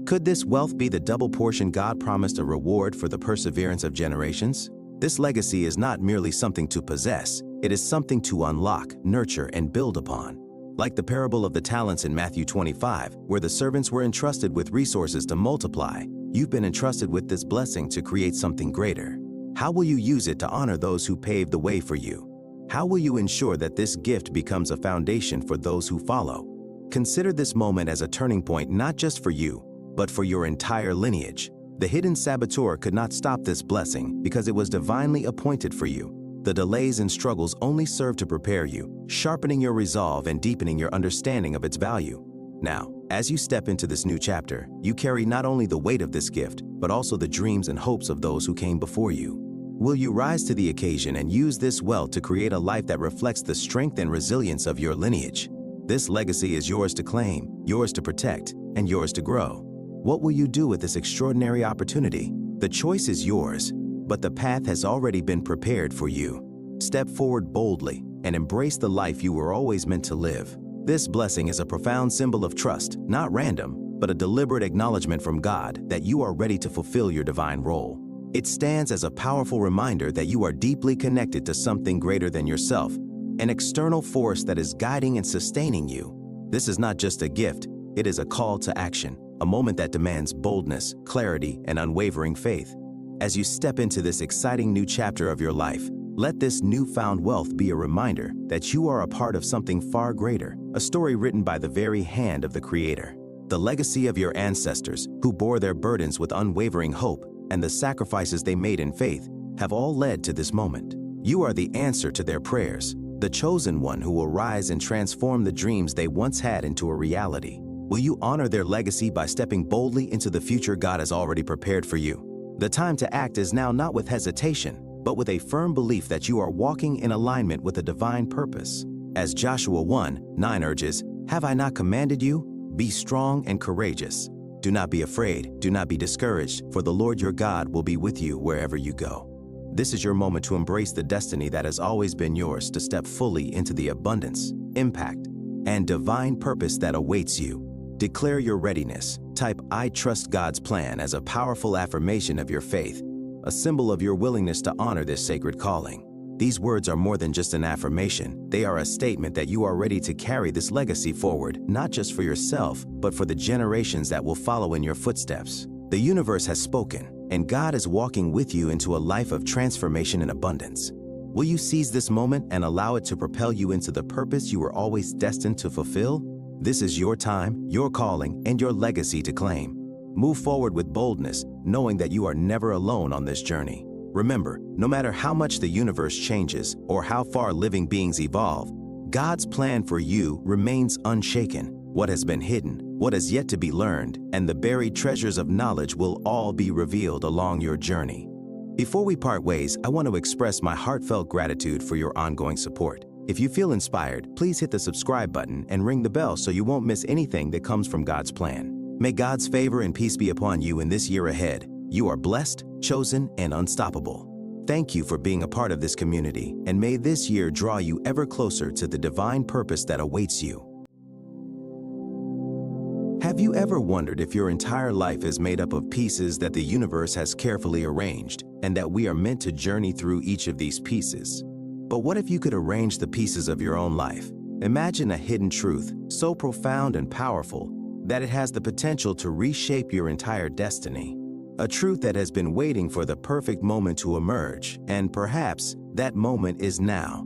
Could this wealth be the double portion God promised, a reward for the perseverance of generations? This legacy is not merely something to possess. It is something to unlock, nurture, and build upon. Like the parable of the talents in Matthew 25, where the servants were entrusted with resources to multiply, you've been entrusted with this blessing to create something greater. How will you use it to honor those who paved the way for you? How will you ensure that this gift becomes a foundation for those who follow? Consider this moment as a turning point not just for you, but for your entire lineage. The hidden saboteur could not stop this blessing because it was divinely appointed for you. The delays and struggles only serve to prepare you, sharpening your resolve and deepening your understanding of its value. Now, as you step into this new chapter, you carry not only the weight of this gift, but also the dreams and hopes of those who came before you. Will you rise to the occasion and use this wealth to create a life that reflects the strength and resilience of your lineage? This legacy is yours to claim, yours to protect, and yours to grow. What will you do with this extraordinary opportunity? The choice is yours, but the path has already been prepared for you. Step forward boldly and embrace the life you were always meant to live. This blessing is a profound symbol of trust, not random, but a deliberate acknowledgement from God that you are ready to fulfill your divine role. It stands as a powerful reminder that you are deeply connected to something greater than yourself, an external force that is guiding and sustaining you. This is not just a gift, it is a call to action, a moment that demands boldness, clarity, and unwavering faith. As you step into this exciting new chapter of your life, let this newfound wealth be a reminder that you are a part of something far greater, a story written by the very hand of the Creator. The legacy of your ancestors, who bore their burdens with unwavering hope, and the sacrifices they made in faith, have all led to this moment. You are the answer to their prayers, the chosen one who will rise and transform the dreams they once had into a reality. Will you honor their legacy by stepping boldly into the future God has already prepared for you? The time to act is now, not with hesitation, but with a firm belief that you are walking in alignment with a divine purpose. As Joshua 1:9 urges, "Have I not commanded you? Be strong and courageous. Do not be afraid, do not be discouraged, for the Lord your God will be with you wherever you go." This is your moment to embrace the destiny that has always been yours, to step fully into the abundance, impact, and divine purpose that awaits you. Declare your readiness. Type "I trust God's plan" as a powerful affirmation of your faith, a symbol of your willingness to honor this sacred calling. These words are more than just an affirmation. They are a statement that you are ready to carry this legacy forward, not just for yourself, but for the generations that will follow in your footsteps. The universe has spoken, and God is walking with you into a life of transformation and abundance. Will you seize this moment and allow it to propel you into the purpose you were always destined to fulfill? This is your time, your calling, and your legacy to claim. Move forward with boldness, knowing that you are never alone on this journey. Remember, no matter how much the universe changes or how far living beings evolve, God's plan for you remains unshaken. What has been hidden, what has yet to be learned, and the buried treasures of knowledge will all be revealed along your journey. Before we part ways, I want to express my heartfelt gratitude for your ongoing support. If you feel inspired, please hit the subscribe button and ring the bell so you won't miss anything that comes from God's plan. May God's favor and peace be upon you in this year ahead. You are blessed, chosen, and unstoppable. Thank you for being a part of this community, and may this year draw you ever closer to the divine purpose that awaits you. Have you ever wondered if your entire life is made up of pieces that the universe has carefully arranged, and that we are meant to journey through each of these pieces? But what if you could arrange the pieces of your own life? Imagine a hidden truth so profound and powerful that it has the potential to reshape your entire destiny. A truth that has been waiting for the perfect moment to emerge, and perhaps that moment is now.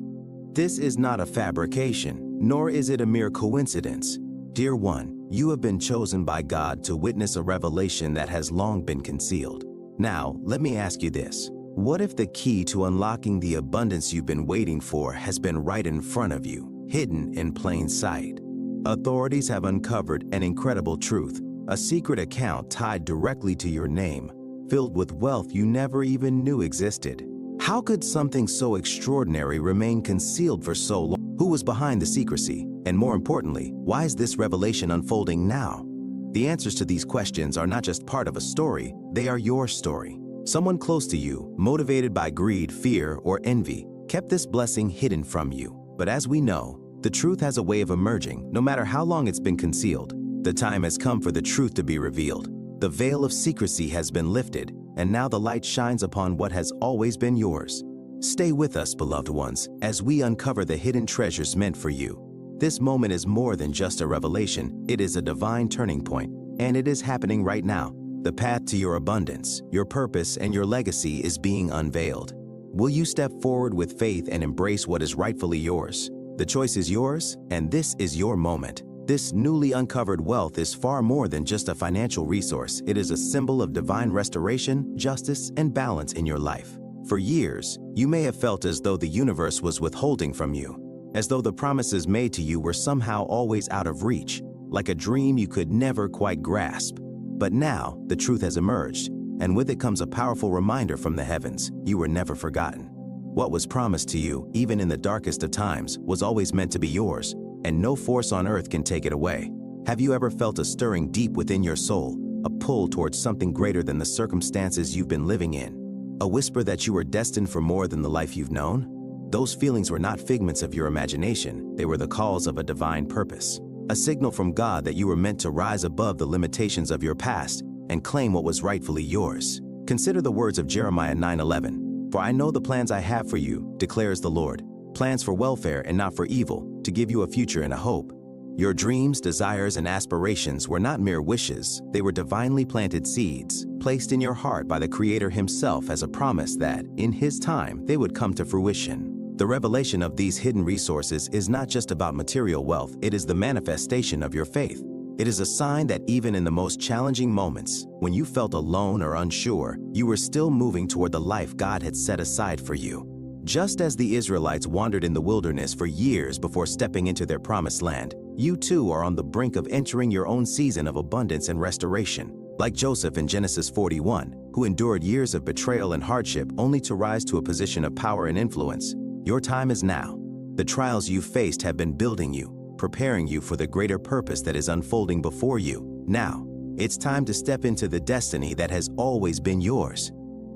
This is not a fabrication, nor is it a mere coincidence. Dear one, you have been chosen by God to witness a revelation that has long been concealed. Now, let me ask you this. What if the key to unlocking the abundance you've been waiting for has been right in front of you, hidden in plain sight? Authorities have uncovered an incredible truth, a secret account tied directly to your name, filled with wealth you never even knew existed. How could something so extraordinary remain concealed for so long? Who was behind the secrecy? And more importantly, why is this revelation unfolding now? The answers to these questions are not just part of a story, they are your story. Someone close to you, motivated by greed, fear, or envy, kept this blessing hidden from you. But as we know, the truth has a way of emerging, no matter how long it's been concealed. The time has come for the truth to be revealed. The veil of secrecy has been lifted, and now the light shines upon what has always been yours. Stay with us, beloved ones, as we uncover the hidden treasures meant for you. This moment is more than just a revelation, it is a divine turning point, and it is happening right now. The path to your abundance, your purpose, and your legacy is being unveiled. Will you step forward with faith and embrace what is rightfully yours? The choice is yours, and this is your moment. This newly uncovered wealth is far more than just a financial resource. It is a symbol of divine restoration, justice, and balance in your life. For years, you may have felt as though the universe was withholding from you, as though the promises made to you were somehow always out of reach, like a dream you could never quite grasp. But now, the truth has emerged, and with it comes a powerful reminder from the heavens: you were never forgotten. What was promised to you, even in the darkest of times, was always meant to be yours, and no force on earth can take it away. Have you ever felt a stirring deep within your soul, a pull towards something greater than the circumstances you've been living in? A whisper that you were destined for more than the life you've known? Those feelings were not figments of your imagination, they were the calls of a divine purpose. A signal from God that you were meant to rise above the limitations of your past and claim what was rightfully yours. Consider the words of Jeremiah 9:11. For I know the plans I have for you, declares the Lord, plans for welfare and not for evil, to give you a future and a hope. Your dreams, desires, and aspirations were not mere wishes, they were divinely planted seeds, placed in your heart by the Creator Himself as a promise that, in His time, they would come to fruition. The revelation of these hidden resources is not just about material wealth, it is the manifestation of your faith. It is a sign that even in the most challenging moments, when you felt alone or unsure, you were still moving toward the life God had set aside for you. Just as the Israelites wandered in the wilderness for years before stepping into their promised land, you too are on the brink of entering your own season of abundance and restoration. Like Joseph in Genesis 41, who endured years of betrayal and hardship only to rise to a position of power and influence, your time is now. The trials you've faced have been building you, preparing you for the greater purpose that is unfolding before you. Now, it's time to step into the destiny that has always been yours.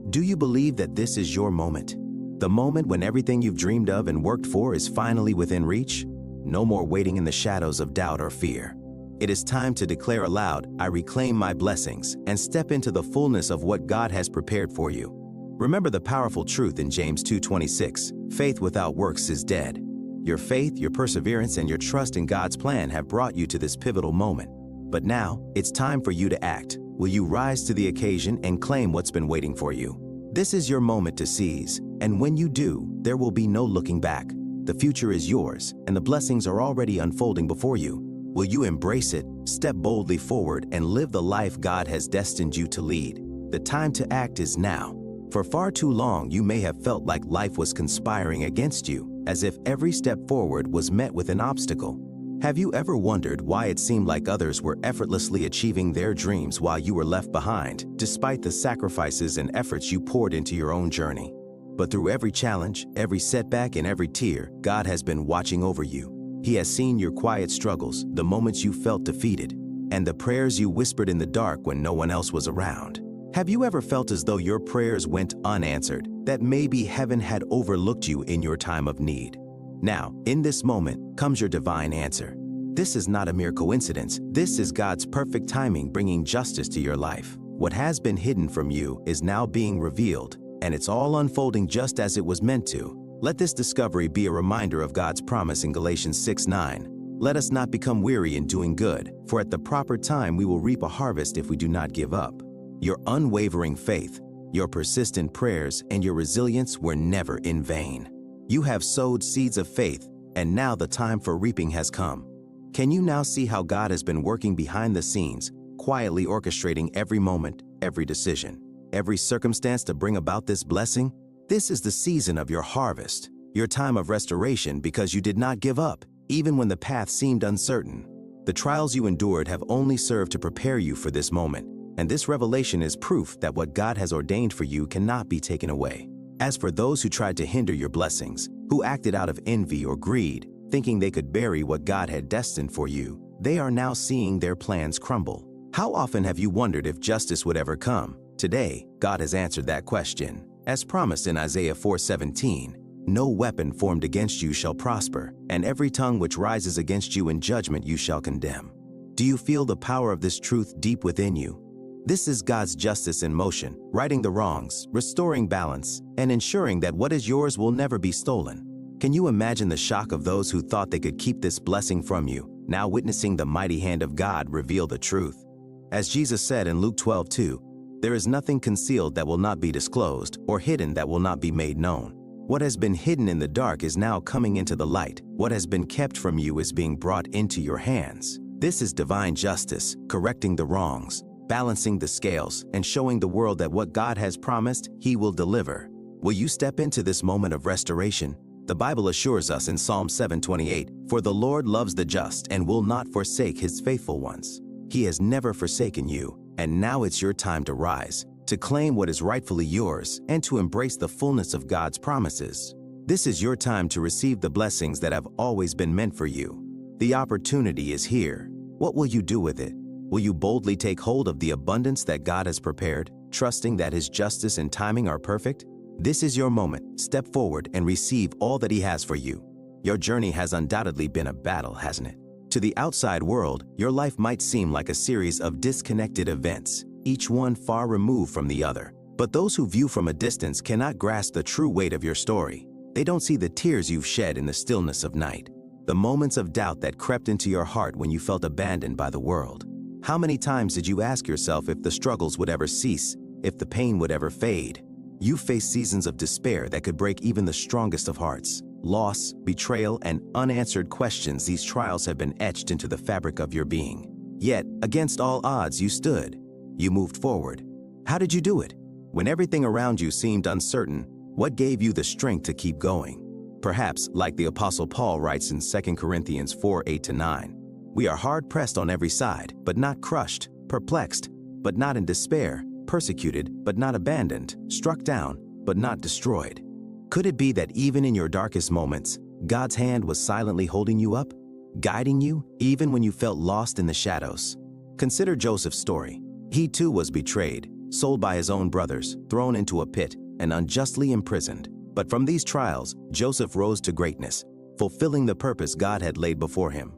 Do you believe that this is your moment? The moment when everything you've dreamed of and worked for is finally within reach? No more waiting in the shadows of doubt or fear. It is time to declare aloud, "I reclaim my blessings," and step into the fullness of what God has prepared for you. Remember the powerful truth in James 2:26, "Faith without works is dead." Your faith, your perseverance, and your trust in God's plan have brought you to this pivotal moment. But now, it's time for you to act. Will you rise to the occasion and claim what's been waiting for you? This is your moment to seize, and when you do, there will be no looking back. The future is yours, and the blessings are already unfolding before you. Will you embrace it, step boldly forward, and live the life God has destined you to lead? The time to act is now. For far too long, you may have felt like life was conspiring against you, as if every step forward was met with an obstacle. Have you ever wondered why it seemed like others were effortlessly achieving their dreams while you were left behind, despite the sacrifices and efforts you poured into your own journey? But through every challenge, every setback, and every tear, God has been watching over you. He has seen your quiet struggles, the moments you felt defeated, and the prayers you whispered in the dark when no one else was around. Have you ever felt as though your prayers went unanswered, that maybe heaven had overlooked you in your time of need? Now, in this moment, comes your divine answer. This is not a mere coincidence. This is God's perfect timing bringing justice to your life. What has been hidden from you is now being revealed, and it's all unfolding just as it was meant to. Let this discovery be a reminder of God's promise in Galatians 6:9. "Let us not become weary in doing good, for at the proper time we will reap a harvest if we do not give up." Your unwavering faith, your persistent prayers, and your resilience were never in vain. You have sowed seeds of faith, and now the time for reaping has come. Can you now see how God has been working behind the scenes, quietly orchestrating every moment, every decision, every circumstance to bring about this blessing? This is the season of your harvest, your time of restoration, because you did not give up, even when the path seemed uncertain. The trials you endured have only served to prepare you for this moment, and this revelation is proof that what God has ordained for you cannot be taken away. As for those who tried to hinder your blessings, who acted out of envy or greed, thinking they could bury what God had destined for you, they are now seeing their plans crumble. How often have you wondered if justice would ever come? Today, God has answered that question. As promised in Isaiah 4:17, "No weapon formed against you shall prosper, and every tongue which rises against you in judgment you shall condemn." Do you feel the power of this truth deep within you? This is God's justice in motion, righting the wrongs, restoring balance, and ensuring that what is yours will never be stolen. Can you imagine the shock of those who thought they could keep this blessing from you, now witnessing the mighty hand of God reveal the truth? As Jesus said in Luke 12:2, "There is nothing concealed that will not be disclosed, or hidden that will not be made known." What has been hidden in the dark is now coming into the light. What has been kept from you is being brought into your hands. This is divine justice, correcting the wrongs, balancing the scales, and showing the world that what God has promised, He will deliver. Will you step into this moment of restoration? The Bible assures us in Psalm 7:28, "For the Lord loves the just and will not forsake His faithful ones." He has never forsaken you, and now it's your time to rise, to claim what is rightfully yours, and to embrace the fullness of God's promises. This is your time to receive the blessings that have always been meant for you. The opportunity is here. What will you do with it? Will you boldly take hold of the abundance that God has prepared, trusting that His justice and timing are perfect? This is your moment. Step forward and receive all that He has for you. Your journey has undoubtedly been a battle, hasn't it? To the outside world, your life might seem like a series of disconnected events, each one far removed from the other. But those who view from a distance cannot grasp the true weight of your story. They don't see the tears you've shed in the stillness of night, the moments of doubt that crept into your heart when you felt abandoned by the world. How many times did you ask yourself if the struggles would ever cease, if the pain would ever fade? You faced seasons of despair that could break even the strongest of hearts. Loss, betrayal, and unanswered questions, these trials have been etched into the fabric of your being. Yet, against all odds, you stood. You moved forward. How did you do it? When everything around you seemed uncertain, what gave you the strength to keep going? Perhaps, like the Apostle Paul writes in 2 Corinthians 4:8-9, "We are hard-pressed on every side, but not crushed, perplexed, but not in despair, persecuted, but not abandoned, struck down, but not destroyed. Could it be that even in your darkest moments, God's hand was silently holding you up, guiding you even when you felt lost in the shadows? Consider Joseph's story. He too was betrayed, sold by his own brothers, thrown into a pit, and unjustly imprisoned. But from these trials, Joseph rose to greatness, fulfilling the purpose God had laid before him.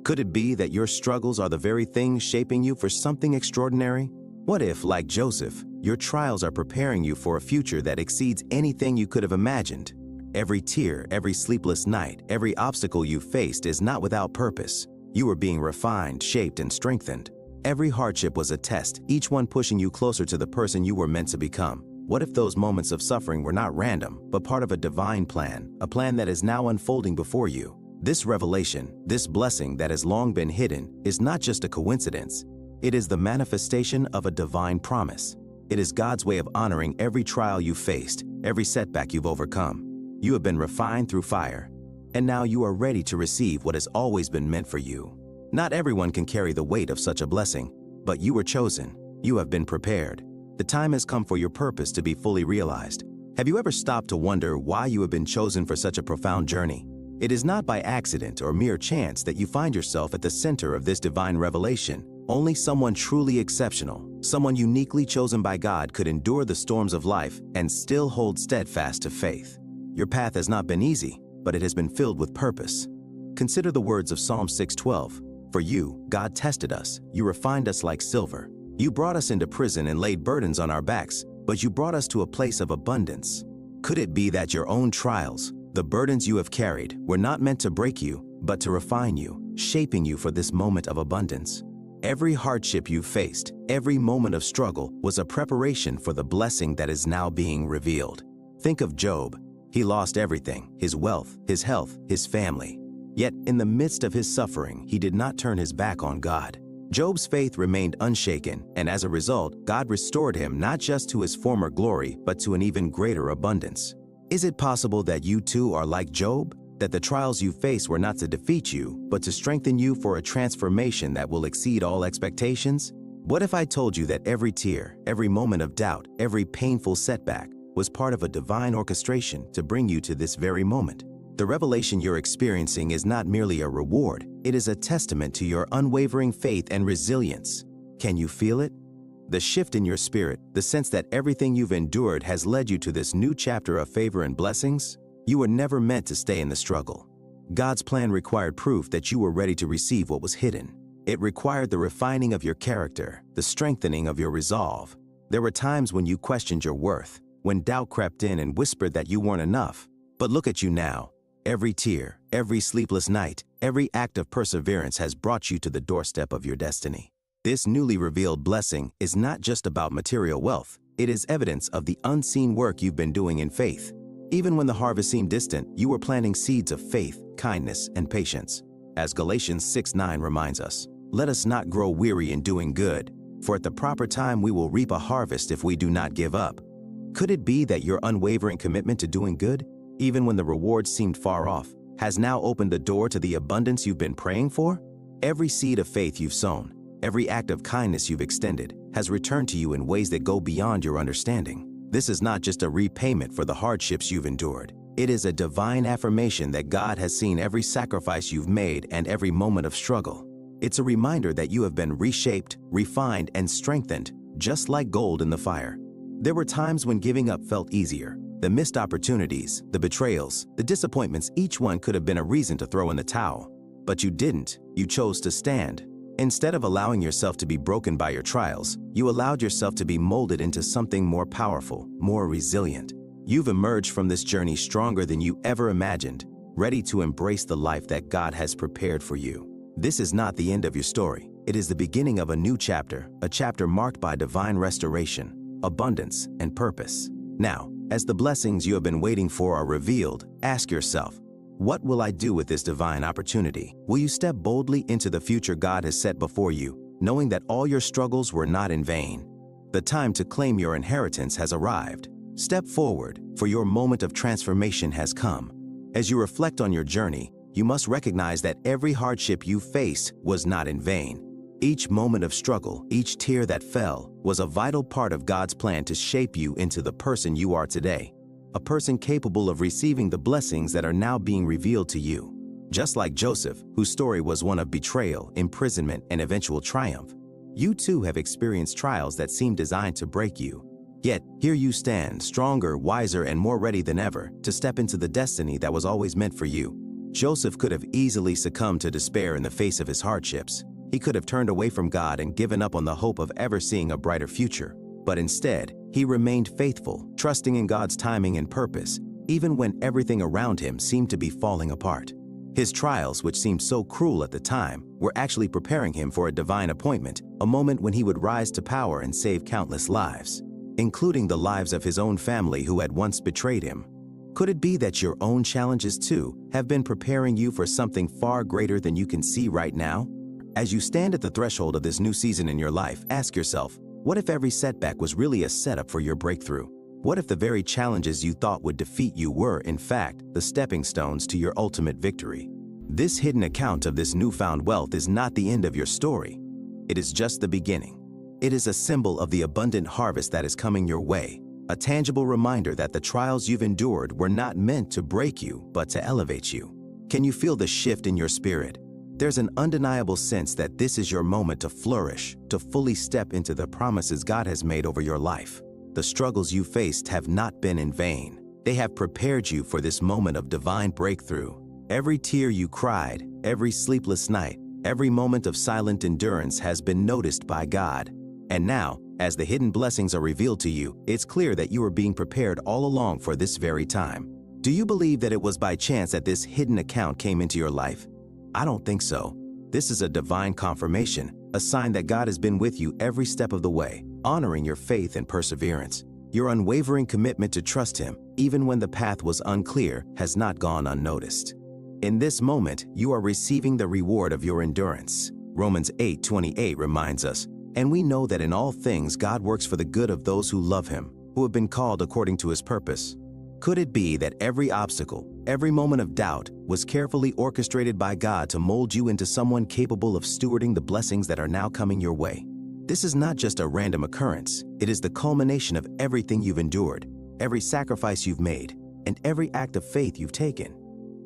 Could it be that your struggles are the very things shaping you for something extraordinary? What if, like Joseph, your trials are preparing you for a future that exceeds anything you could have imagined? Every tear, every sleepless night, every obstacle you faced is not without purpose. You are being refined, shaped, and strengthened. Every hardship was a test, each one pushing you closer to the person you were meant to become. What if those moments of suffering were not random, but part of a divine plan, a plan that is now unfolding before you? This revelation, this blessing that has long been hidden, is not just a coincidence. It is the manifestation of a divine promise. It is God's way of honoring every trial you faced, every setback you've overcome. You have been refined through fire, and now you are ready to receive what has always been meant for you. Not everyone can carry the weight of such a blessing, but you were chosen. You have been prepared. The time has come for your purpose to be fully realized. Have you ever stopped to wonder why you have been chosen for such a profound journey? It is not by accident or mere chance that you find yourself at the center of this divine revelation. Only someone truly exceptional, someone uniquely chosen by God, could endure the storms of life and still hold steadfast to faith. Your path has not been easy, but it has been filled with purpose. Consider the words of Psalm 6:12. For you, God tested us. You refined us like silver. You brought us into prison and laid burdens on our backs, but you brought us to a place of abundance. Could it be that your own trials, the burdens you have carried, were not meant to break you, but to refine you, shaping you for this moment of abundance? Every hardship you faced, every moment of struggle, was a preparation for the blessing that is now being revealed. Think of Job. He lost everything: his wealth, his health, his family. Yet, in the midst of his suffering, he did not turn his back on God. Job's faith remained unshaken, and as a result, God restored him not just to his former glory, but to an even greater abundance. Is it possible that you too are like Job? That the trials you face were not to defeat you, but to strengthen you for a transformation that will exceed all expectations? What if I told you that every tear, every moment of doubt, every painful setback was part of a divine orchestration to bring you to this very moment? The revelation you're experiencing is not merely a reward, it is a testament to your unwavering faith and resilience. Can you feel it? The shift in your spirit, the sense that everything you've endured has led you to this new chapter of favor and blessings? You were never meant to stay in the struggle. God's plan required proof that you were ready to receive what was hidden. It required the refining of your character, the strengthening of your resolve. There were times when you questioned your worth, when doubt crept in and whispered that you weren't enough. But look at you now. Every tear, every sleepless night, every act of perseverance has brought you to the doorstep of your destiny. This newly revealed blessing is not just about material wealth. It is evidence of the unseen work you've been doing in faith. Even when the harvest seemed distant, you were planting seeds of faith, kindness, and patience. As Galatians 6:9 reminds us, let us not grow weary in doing good, for at the proper time we will reap a harvest if we do not give up. Could it be that your unwavering commitment to doing good, even when the reward seemed far off, has now opened the door to the abundance you've been praying for? Every seed of faith you've sown, every act of kindness you've extended, has returned to you in ways that go beyond your understanding. This is not just a repayment for the hardships you've endured. It is a divine affirmation that God has seen every sacrifice you've made and every moment of struggle. It's a reminder that you have been reshaped, refined, and strengthened, just like gold in the fire. There were times when giving up felt easier. The missed opportunities, the betrayals, the disappointments, each one could have been a reason to throw in the towel. But you didn't. You chose to stand. Instead of allowing yourself to be broken by your trials, you allowed yourself to be molded into something more powerful, more resilient. You've emerged from this journey stronger than you ever imagined, ready to embrace the life that God has prepared for you. This is not the end of your story. It is the beginning of a new chapter, a chapter marked by divine restoration, abundance, and purpose. Now, as the blessings you have been waiting for are revealed, ask yourself, what will I do with this divine opportunity? Will you step boldly into the future God has set before you, knowing that all your struggles were not in vain? The time to claim your inheritance has arrived. Step forward, for your moment of transformation has come. As you reflect on your journey, you must recognize that every hardship you faced was not in vain. Each moment of struggle, each tear that fell, was a vital part of God's plan to shape you into the person you are today, a person capable of receiving the blessings that are now being revealed to you. Just like Joseph, whose story was one of betrayal, imprisonment, and eventual triumph, you too have experienced trials that seem designed to break you. Yet, here you stand, stronger, wiser, and more ready than ever to step into the destiny that was always meant for you. Joseph could have easily succumbed to despair in the face of his hardships. He could have turned away from God and given up on the hope of ever seeing a brighter future. But instead, he remained faithful, trusting in God's timing and purpose, even when everything around him seemed to be falling apart. His trials, which seemed so cruel at the time, were actually preparing him for a divine appointment, a moment when he would rise to power and save countless lives, including the lives of his own family who had once betrayed him. Could it be that your own challenges, too, have been preparing you for something far greater than you can see right now? As you stand at the threshold of this new season in your life, ask yourself, what if every setback was really a setup for your breakthrough? What if the very challenges you thought would defeat you were, in fact, the stepping stones to your ultimate victory? This hidden account of this newfound wealth is not the end of your story. It is just the beginning. It is a symbol of the abundant harvest that is coming your way, a tangible reminder that the trials you've endured were not meant to break you, but to elevate you. Can you feel the shift in your spirit? There's an undeniable sense that this is your moment to flourish, to fully step into the promises God has made over your life. The struggles you faced have not been in vain. They have prepared you for this moment of divine breakthrough. Every tear you cried, every sleepless night, every moment of silent endurance has been noticed by God. And now, as the hidden blessings are revealed to you, it's clear that you are being prepared all along for this very time. Do you believe that it was by chance that this hidden account came into your life? I don't think so. This is a divine confirmation, a sign that God has been with you every step of the way, honoring your faith and perseverance. Your unwavering commitment to trust Him, even when the path was unclear, has not gone unnoticed. In this moment, you are receiving the reward of your endurance. Romans 8:28 reminds us, "And we know that in all things God works for the good of those who love Him, who have been called according to His purpose." Could it be that every obstacle, every moment of doubt, was carefully orchestrated by God to mold you into someone capable of stewarding the blessings that are now coming your way? This is not just a random occurrence. It is the culmination of everything you've endured, every sacrifice you've made, and every act of faith you've taken.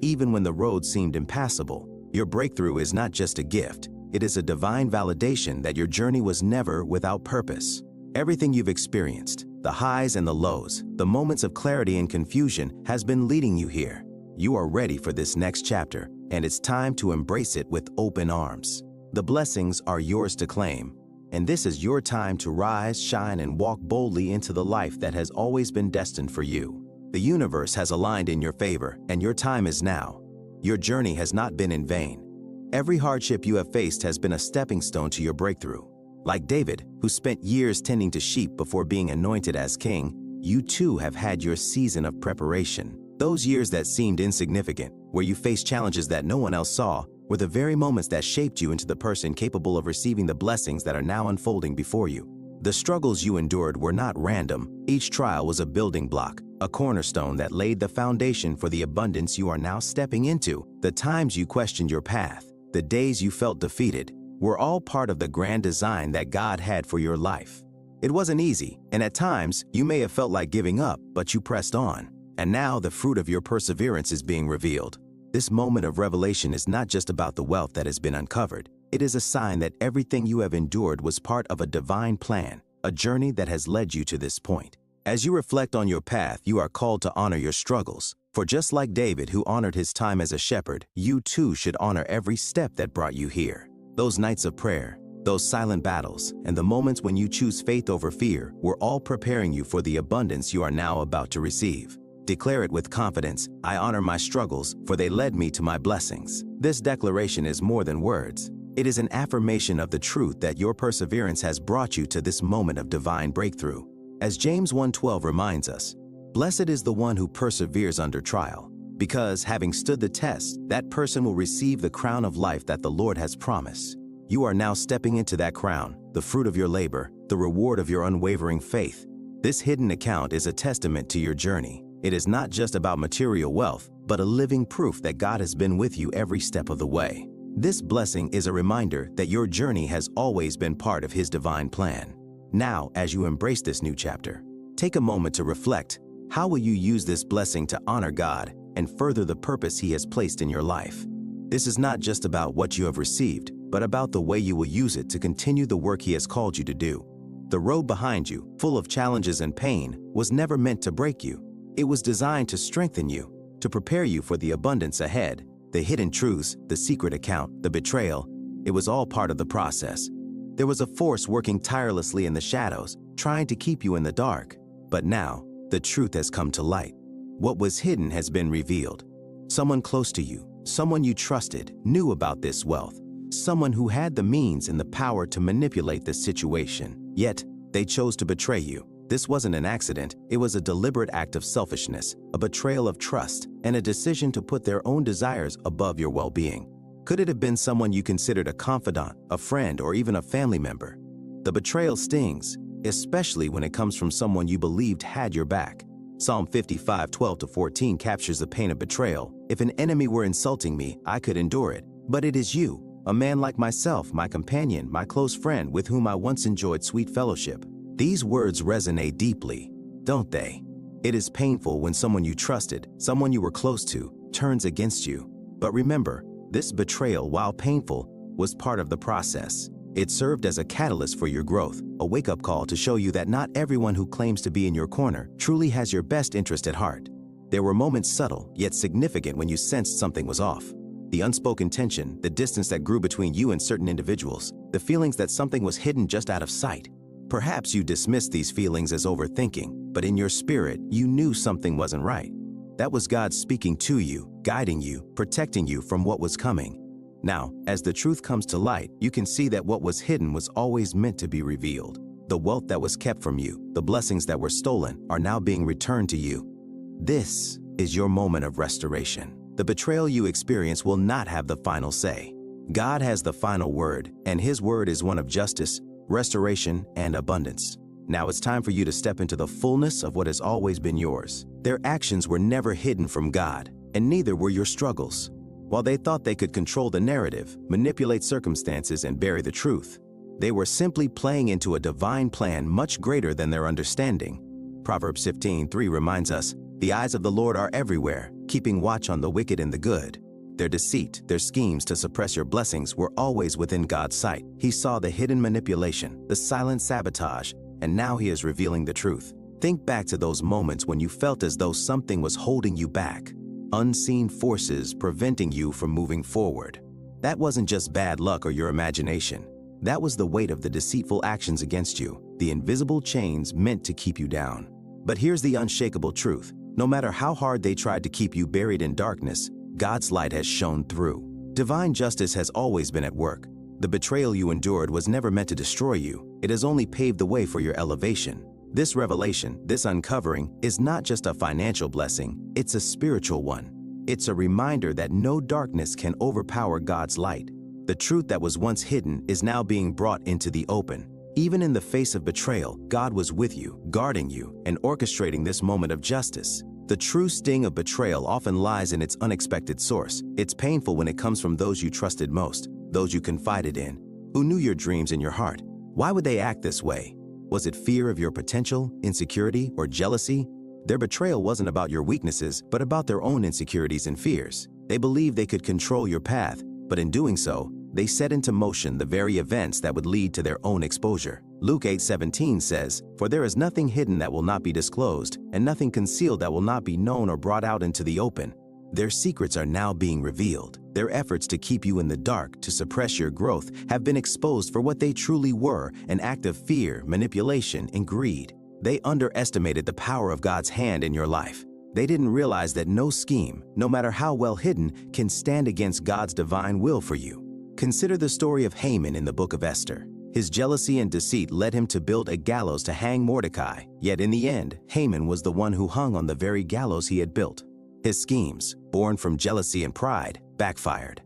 Even when the road seemed impassable, your breakthrough is not just a gift. It is a divine validation that your journey was never without purpose. Everything you've experienced, the highs and the lows, the moments of clarity and confusion, has been leading you here. You are ready for this next chapter, and it's time to embrace it with open arms. The blessings are yours to claim, and this is your time to rise, shine, and walk boldly into the life that has always been destined for you. The universe has aligned in your favor, and your time is now. Your journey has not been in vain. Every hardship you have faced has been a stepping stone to your breakthrough. Like David, who spent years tending to sheep before being anointed as king, you too have had your season of preparation. Those years that seemed insignificant, where you faced challenges that no one else saw, were the very moments that shaped you into the person capable of receiving the blessings that are now unfolding before you. The struggles you endured were not random. Each trial was a building block, a cornerstone that laid the foundation for the abundance you are now stepping into. The times you questioned your path, the days you felt defeated, were all part of the grand design that God had for your life. It wasn't easy, and at times, you may have felt like giving up, but you pressed on. And now the fruit of your perseverance is being revealed. This moment of revelation is not just about the wealth that has been uncovered. It is a sign that everything you have endured was part of a divine plan, a journey that has led you to this point. As you reflect on your path, you are called to honor your struggles. For just like David, who honored his time as a shepherd, you too should honor every step that brought you here. Those nights of prayer, those silent battles, and the moments when you choose faith over fear were all preparing you for the abundance you are now about to receive. Declare it with confidence, "I honor my struggles, for they led me to my blessings." This declaration is more than words. It is an affirmation of the truth that your perseverance has brought you to this moment of divine breakthrough. As James 1:12 reminds us, "Blessed is the one who perseveres under trial, because having stood the test, that person will receive the crown of life that the Lord has promised." You are now stepping into that crown, the fruit of your labor, the reward of your unwavering faith. This hidden account is a testament to your journey. It is not just about material wealth, but a living proof that God has been with you every step of the way. This blessing is a reminder that your journey has always been part of His divine plan. Now, as you embrace this new chapter, take a moment to reflect. How will you use this blessing to honor God and further the purpose He has placed in your life? This is not just about what you have received, but about the way you will use it to continue the work He has called you to do. The road behind you, full of challenges and pain, was never meant to break you. It was designed to strengthen you, to prepare you for the abundance ahead. The hidden truths, the secret account, the betrayal, it was all part of the process. There was a force working tirelessly in the shadows, trying to keep you in the dark. But now, the truth has come to light. What was hidden has been revealed. Someone close to you, someone you trusted, knew about this wealth. Someone who had the means and the power to manipulate this situation. Yet, they chose to betray you. This wasn't an accident. It was a deliberate act of selfishness, a betrayal of trust, and a decision to put their own desires above your well-being. Could it have been someone you considered a confidant, a friend, or even a family member? The betrayal stings, especially when it comes from someone you believed had your back. Psalm 55:12-14 captures the pain of betrayal. If an enemy were insulting me, I could endure it. But it is you, a man like myself, my companion, my close friend with whom I once enjoyed sweet fellowship. These words resonate deeply, don't they? It is painful when someone you trusted, someone you were close to, turns against you. But remember, this betrayal, while painful, was part of the process. It served as a catalyst for your growth, a wake-up call to show you that not everyone who claims to be in your corner truly has your best interest at heart. There were moments subtle, yet significant when you sensed something was off. The unspoken tension, the distance that grew between you and certain individuals, the feelings that something was hidden just out of sight. Perhaps you dismissed these feelings as overthinking, but in your spirit, you knew something wasn't right. That was God speaking to you, guiding you, protecting you from what was coming. Now, as the truth comes to light, you can see that what was hidden was always meant to be revealed. The wealth that was kept from you, the blessings that were stolen, are now being returned to you. This is your moment of restoration. The betrayal you experience will not have the final say. God has the final word, and His word is one of justice, restoration, and abundance. Now it's time for you to step into the fullness of what has always been yours. Their actions were never hidden from God, and neither were your struggles. While they thought they could control the narrative, manipulate circumstances, and bury the truth, they were simply playing into a divine plan much greater than their understanding. Proverbs 15:3 reminds us, "The eyes of the Lord are everywhere, keeping watch on the wicked and the good." Their deceit, their schemes to suppress your blessings were always within God's sight. He saw the hidden manipulation, the silent sabotage, and now He is revealing the truth. Think back to those moments when you felt as though something was holding you back. Unseen forces preventing you from moving forward. That wasn't just bad luck or your imagination. That was the weight of the deceitful actions against you, the invisible chains meant to keep you down. But here's the unshakable truth. No matter how hard they tried to keep you buried in darkness, God's light has shone through. Divine justice has always been at work. The betrayal you endured was never meant to destroy you. It has only paved the way for your elevation. This revelation, this uncovering, is not just a financial blessing, it's a spiritual one. It's a reminder that no darkness can overpower God's light. The truth that was once hidden is now being brought into the open. Even in the face of betrayal, God was with you, guarding you, and orchestrating this moment of justice. The true sting of betrayal often lies in its unexpected source. It's painful when it comes from those you trusted most, those you confided in, who knew your dreams and your heart. Why would they act this way? Was it fear of your potential, insecurity, or jealousy? Their betrayal wasn't about your weaknesses, but about their own insecurities and fears. They believed they could control your path, but in doing so, they set into motion the very events that would lead to their own exposure. Luke 8:17 says, "For there is nothing hidden that will not be disclosed, and nothing concealed that will not be known or brought out into the open." Their secrets are now being revealed. Their efforts to keep you in the dark, to suppress your growth, have been exposed for what they truly were, an act of fear, manipulation, and greed. They underestimated the power of God's hand in your life. They didn't realize that no scheme, no matter how well hidden, can stand against God's divine will for you. Consider the story of Haman in the book of Esther. His jealousy and deceit led him to build a gallows to hang Mordecai, yet in the end, Haman was the one who hung on the very gallows he had built. His schemes, born from jealousy and pride, backfired.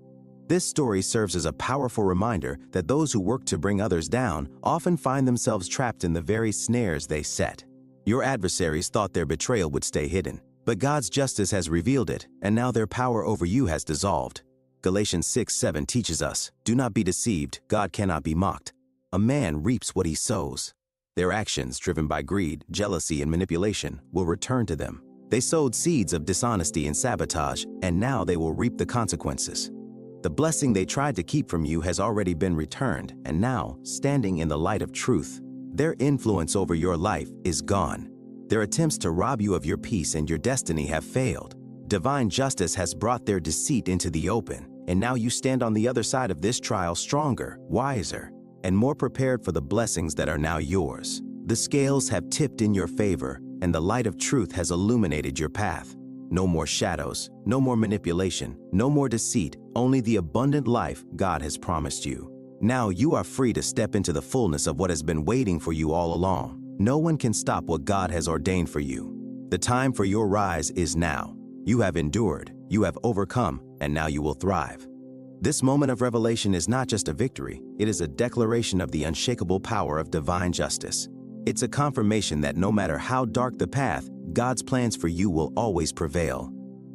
This story serves as a powerful reminder that those who work to bring others down often find themselves trapped in the very snares they set. Your adversaries thought their betrayal would stay hidden, but God's justice has revealed it, and now their power over you has dissolved. Galatians 6:7 teaches us, "Do not be deceived, God cannot be mocked. A man reaps what he sows." Their actions, driven by greed, jealousy, and manipulation, will return to them. They sowed seeds of dishonesty and sabotage, and now they will reap the consequences. The blessing they tried to keep from you has already been returned, and now, standing in the light of truth, their influence over your life is gone. Their attempts to rob you of your peace and your destiny have failed. Divine justice has brought their deceit into the open, and now you stand on the other side of this trial stronger, wiser, and more prepared for the blessings that are now yours. The scales have tipped in your favor, and the light of truth has illuminated your path. No more shadows, no more manipulation, no more deceit, only the abundant life God has promised you. Now you are free to step into the fullness of what has been waiting for you all along. No one can stop what God has ordained for you. The time for your rise is now. You have endured, you have overcome, and now you will thrive. This moment of revelation is not just a victory, it is a declaration of the unshakable power of divine justice. It's a confirmation that no matter how dark the path, God's plans for you will always prevail.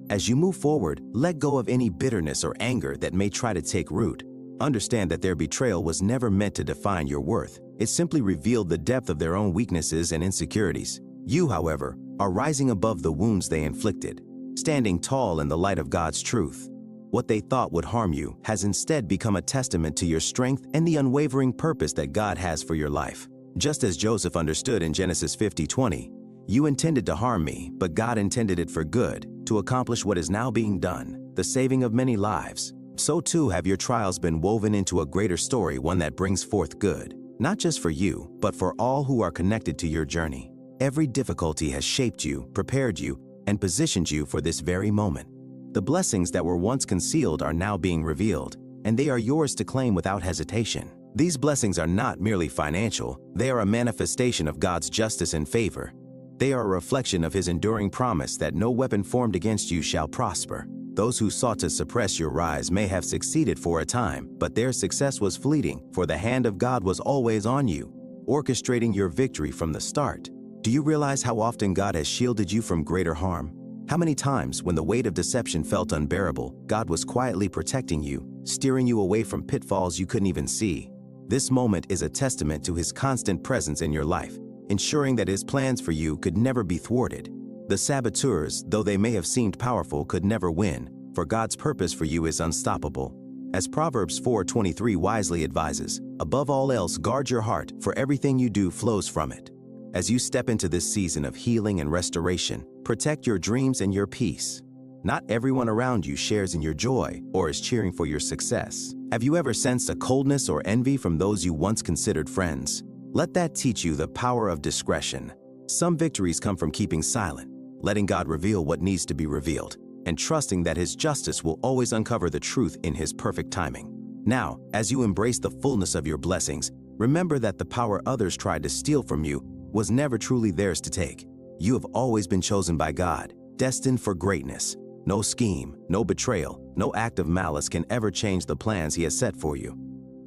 As you move forward, let go of any bitterness or anger that may try to take root. Understand that their betrayal was never meant to define your worth. It simply revealed the depth of their own weaknesses and insecurities. You, however, are rising above the wounds they inflicted, standing tall in the light of God's truth. What they thought would harm you has instead become a testament to your strength and the unwavering purpose that God has for your life. Just as Joseph understood in Genesis 50:20, "You intended to harm me, but God intended it for good, to accomplish what is now being done, the saving of many lives." So too have your trials been woven into a greater story, one that brings forth good, not just for you, but for all who are connected to your journey. Every difficulty has shaped you, prepared you, and positioned you for this very moment. The blessings that were once concealed are now being revealed, and they are yours to claim without hesitation. These blessings are not merely financial, they are a manifestation of God's justice and favor. They are a reflection of His enduring promise that no weapon formed against you shall prosper. Those who sought to suppress your rise may have succeeded for a time, but their success was fleeting, for the hand of God was always on you, orchestrating your victory from the start. Do you realize how often God has shielded you from greater harm? How many times, when the weight of deception felt unbearable, God was quietly protecting you, steering you away from pitfalls you couldn't even see? This moment is a testament to His constant presence in your life, ensuring that His plans for you could never be thwarted. The saboteurs, though they may have seemed powerful, could never win, for God's purpose for you is unstoppable. As Proverbs 4:23 wisely advises, "Above all else, guard your heart, for everything you do flows from it." As you step into this season of healing and restoration, protect your dreams and your peace. Not everyone around you shares in your joy or is cheering for your success. Have you ever sensed a coldness or envy from those you once considered friends? Let that teach you the power of discretion. Some victories come from keeping silent, letting God reveal what needs to be revealed, and trusting that His justice will always uncover the truth in His perfect timing. Now, as you embrace the fullness of your blessings, remember that the power others tried to steal from you was never truly theirs to take. You have always been chosen by God, destined for greatness. No scheme, no betrayal, no act of malice can ever change the plans He has set for you.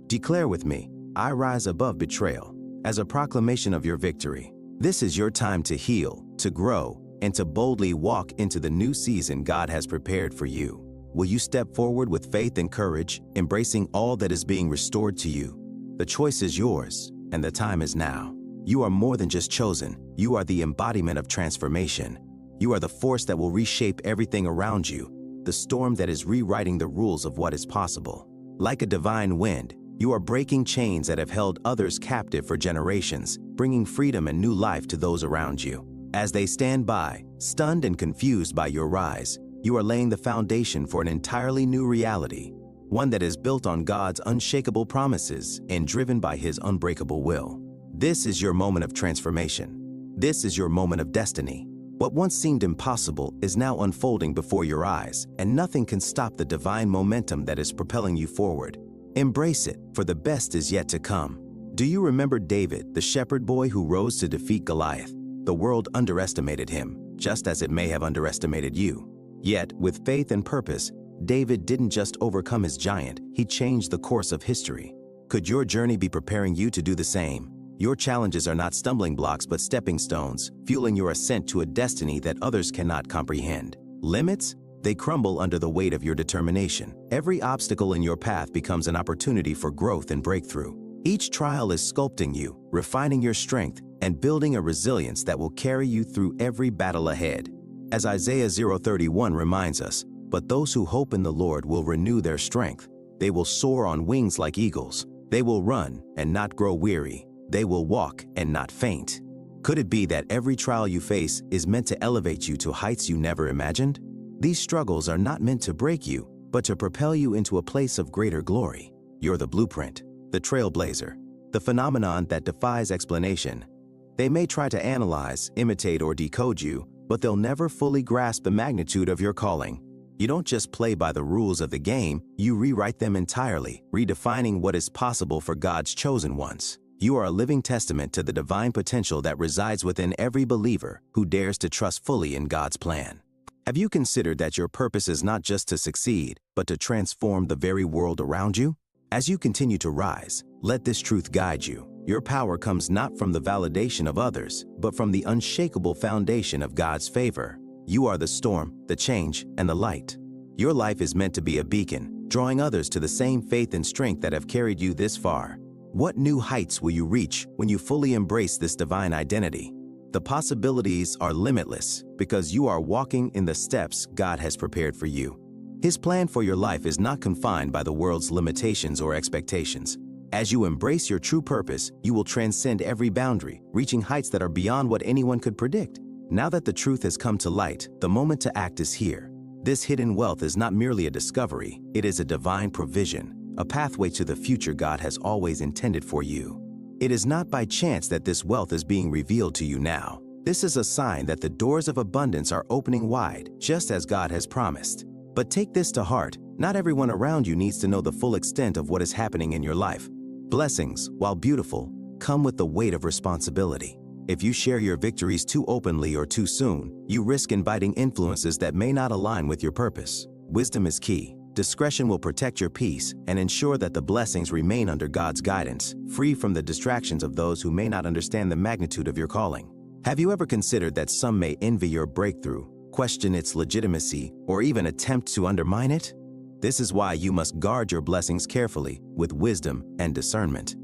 Declare with me, "I rise above betrayal," as a proclamation of your victory. This is your time to heal, to grow, and to boldly walk into the new season God has prepared for you. Will you step forward with faith and courage, embracing all that is being restored to you? The choice is yours, and the time is now. You are more than just chosen, you are the embodiment of transformation. You are the force that will reshape everything around you, the storm that is rewriting the rules of what is possible. Like a divine wind, you are breaking chains that have held others captive for generations, bringing freedom and new life to those around you. As they stand by, stunned and confused by your rise, you are laying the foundation for an entirely new reality, one that is built on God's unshakable promises and driven by His unbreakable will. This is your moment of transformation. This is your moment of destiny. What once seemed impossible is now unfolding before your eyes, and nothing can stop the divine momentum that is propelling you forward. Embrace it, for the best is yet to come. Do you remember David, the shepherd boy who rose to defeat Goliath? The world underestimated him, just as it may have underestimated you. Yet, with faith and purpose, David didn't just overcome his giant, he changed the course of history. Could your journey be preparing you to do the same? Your challenges are not stumbling blocks but stepping stones, fueling your ascent to a destiny that others cannot comprehend. Limits? They crumble under the weight of your determination. Every obstacle in your path becomes an opportunity for growth and breakthrough. Each trial is sculpting you, refining your strength, and building a resilience that will carry you through every battle ahead. As Isaiah 0:31 reminds us, "But those who hope in the Lord will renew their strength. They will soar on wings like eagles. They will run and not grow weary. They will walk and not faint." Could it be that every trial you face is meant to elevate you to heights you never imagined? These struggles are not meant to break you, but to propel you into a place of greater glory. You're the blueprint, the trailblazer, the phenomenon that defies explanation. They may try to analyze, imitate, or decode you, but they'll never fully grasp the magnitude of your calling. You don't just play by the rules of the game, you rewrite them entirely, redefining what is possible for God's chosen ones. You are a living testament to the divine potential that resides within every believer who dares to trust fully in God's plan. Have you considered that your purpose is not just to succeed, but to transform the very world around you? As you continue to rise, let this truth guide you. Your power comes not from the validation of others, but from the unshakable foundation of God's favor. You are the storm, the change, and the light. Your life is meant to be a beacon, drawing others to the same faith and strength that have carried you this far. What new heights will you reach when you fully embrace this divine identity? The possibilities are limitless because you are walking in the steps God has prepared for you. His plan for your life is not confined by the world's limitations or expectations. As you embrace your true purpose, you will transcend every boundary, reaching heights that are beyond what anyone could predict. Now that the truth has come to light, the moment to act is here. This hidden wealth is not merely a discovery, it is a divine provision, a pathway to the future God has always intended for you. It is not by chance that this wealth is being revealed to you now. This is a sign that the doors of abundance are opening wide, just as God has promised. But take this to heart, not everyone around you needs to know the full extent of what is happening in your life. Blessings, while beautiful, come with the weight of responsibility. If you share your victories too openly or too soon, you risk inviting influences that may not align with your purpose. Wisdom is key. Discretion will protect your peace and ensure that the blessings remain under God's guidance, free from the distractions of those who may not understand the magnitude of your calling. Have you ever considered that some may envy your breakthrough, question its legitimacy, or even attempt to undermine it? This is why you must guard your blessings carefully, with wisdom and discernment.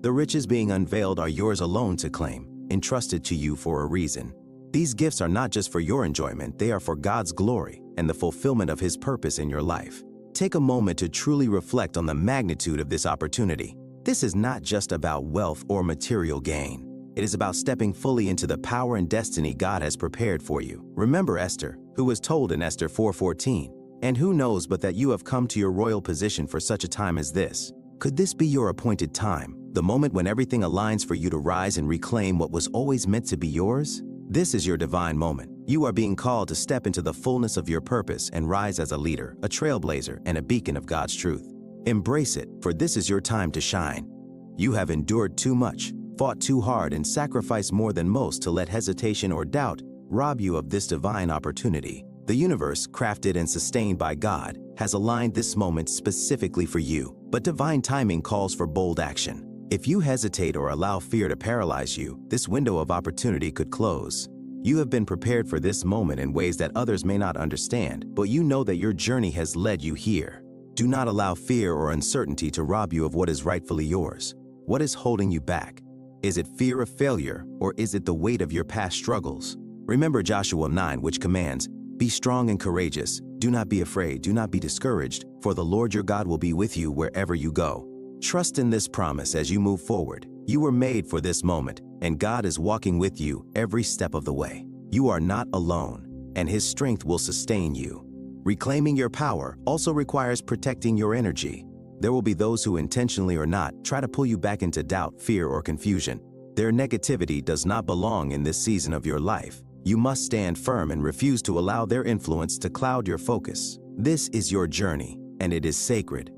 The riches being unveiled are yours alone to claim, entrusted to you for a reason. These gifts are not just for your enjoyment, they are for God's glory and the fulfillment of His purpose in your life. Take a moment to truly reflect on the magnitude of this opportunity. This is not just about wealth or material gain. It is about stepping fully into the power and destiny God has prepared for you. Remember Esther, who was told in Esther 4:14, "And who knows but that you have come to your royal position for such a time as this?" Could this be your appointed time, the moment when everything aligns for you to rise and reclaim what was always meant to be yours? This is your divine moment. You are being called to step into the fullness of your purpose and rise as a leader, a trailblazer, and a beacon of God's truth. Embrace it, for this is your time to shine. You have endured too much, fought too hard, and sacrificed more than most to let hesitation or doubt rob you of this divine opportunity. The universe, crafted and sustained by God, has aligned this moment specifically for you, but divine timing calls for bold action. If you hesitate or allow fear to paralyze you, this window of opportunity could close. You have been prepared for this moment in ways that others may not understand, but you know that your journey has led you here. Do not allow fear or uncertainty to rob you of what is rightfully yours. What is holding you back? Is it fear of failure, or is it the weight of your past struggles? Remember Joshua 9, which commands, "Be strong and courageous. Do not be afraid, do not be discouraged, for the Lord your God will be with you wherever you go." Trust in this promise as you move forward. You were made for this moment, and God is walking with you every step of the way. You are not alone, and His strength will sustain you. Reclaiming your power also requires protecting your energy. There will be those who intentionally or not try to pull you back into doubt, fear, or confusion. Their negativity does not belong in this season of your life. You must stand firm and refuse to allow their influence to cloud your focus. This is your journey, and it is sacred.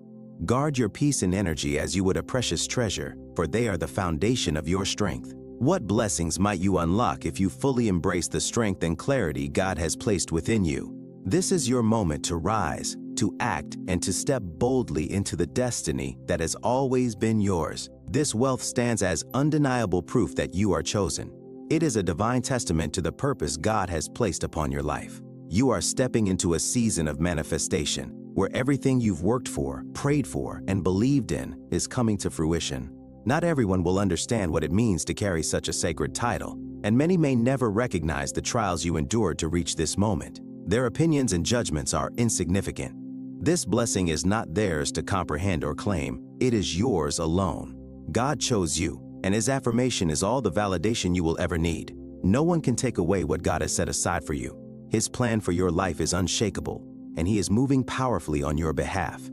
Guard your peace and energy as you would a precious treasure, for they are the foundation of your strength. What blessings might you unlock if you fully embrace the strength and clarity God has placed within you? This is your moment to rise, to act, and to step boldly into the destiny that has always been yours. This wealth stands as undeniable proof that you are chosen. It is a divine testament to the purpose God has placed upon your life. You are stepping into a season of manifestation, where everything you've worked for, prayed for, and believed in is coming to fruition. Not everyone will understand what it means to carry such a sacred title, and many may never recognize the trials you endured to reach this moment. Their opinions and judgments are insignificant. This blessing is not theirs to comprehend or claim. It is yours alone. God chose you, and His affirmation is all the validation you will ever need. No one can take away what God has set aside for you. His plan for your life is unshakable, and He is moving powerfully on your behalf.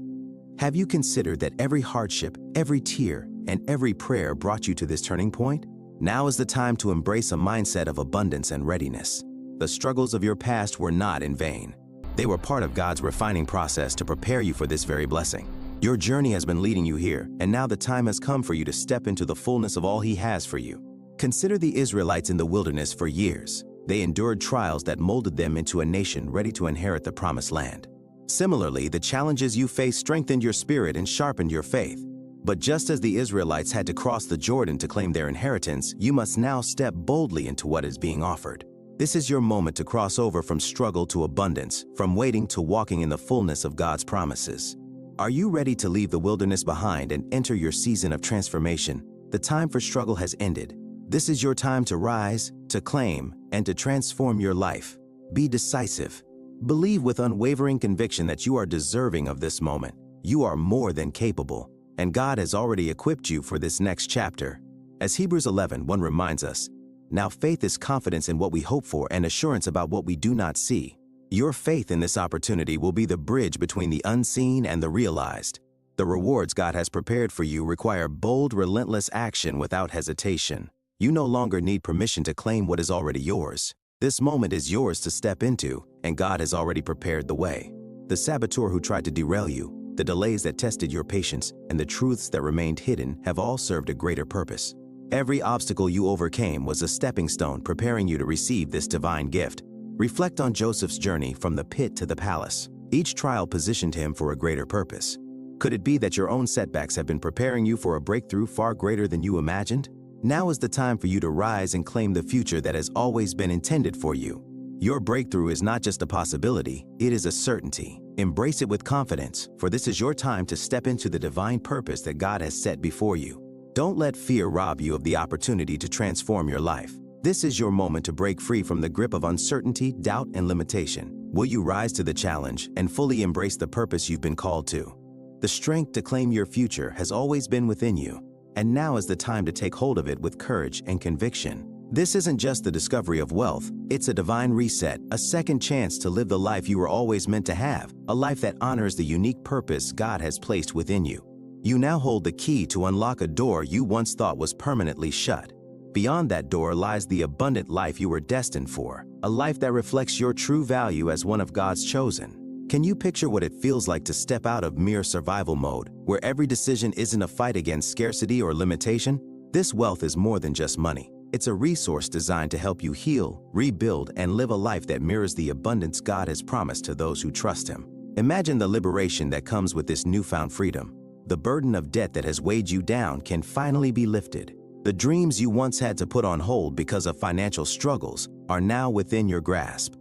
Have you considered that every hardship, every tear, and every prayer brought you to this turning point? Now is the time to embrace a mindset of abundance and readiness. The struggles of your past were not in vain. They were part of God's refining process to prepare you for this very blessing. Your journey has been leading you here, and now the time has come for you to step into the fullness of all He has for you. Consider the Israelites in the wilderness for years. They endured trials that molded them into a nation ready to inherit the promised land. Similarly, the challenges you face strengthened your spirit and sharpened your faith. But just as the Israelites had to cross the Jordan to claim their inheritance, you must now step boldly into what is being offered. This is your moment to cross over from struggle to abundance, from waiting to walking in the fullness of God's promises. Are you ready to leave the wilderness behind and enter your season of transformation? The time for struggle has ended. This is your time to rise, to claim, and to transform your life. Be decisive. Believe with unwavering conviction that you are deserving of this moment. You are more than capable, and God has already equipped you for this next chapter. As Hebrews 11:1 reminds us, now faith is confidence in what we hope for and assurance about what we do not see. Your faith in this opportunity will be the bridge between the unseen and the realized. The rewards God has prepared for you require bold, relentless action without hesitation. You no longer need permission to claim what is already yours. This moment is yours to step into, and God has already prepared the way. The saboteur who tried to derail you, the delays that tested your patience, and the truths that remained hidden have all served a greater purpose. Every obstacle you overcame was a stepping stone preparing you to receive this divine gift. Reflect on Joseph's journey from the pit to the palace. Each trial positioned him for a greater purpose. Could it be that your own setbacks have been preparing you for a breakthrough far greater than you imagined? Now is the time for you to rise and claim the future that has always been intended for you. Your breakthrough is not just a possibility, it is a certainty. Embrace it with confidence, for this is your time to step into the divine purpose that God has set before you. Don't let fear rob you of the opportunity to transform your life. This is your moment to break free from the grip of uncertainty, doubt, and limitation. Will you rise to the challenge and fully embrace the purpose you've been called to? The strength to claim your future has always been within you, and now is the time to take hold of it with courage and conviction. This isn't just the discovery of wealth, it's a divine reset, a second chance to live the life you were always meant to have, a life that honors the unique purpose God has placed within you. You now hold the key to unlock a door you once thought was permanently shut. Beyond that door lies the abundant life you were destined for, a life that reflects your true value as one of God's chosen. Can you picture what it feels like to step out of mere survival mode, where every decision isn't a fight against scarcity or limitation? This wealth is more than just money. It's a resource designed to help you heal, rebuild, and live a life that mirrors the abundance God has promised to those who trust Him. Imagine the liberation that comes with this newfound freedom. The burden of debt that has weighed you down can finally be lifted. The dreams you once had to put on hold because of financial struggles are now within your grasp.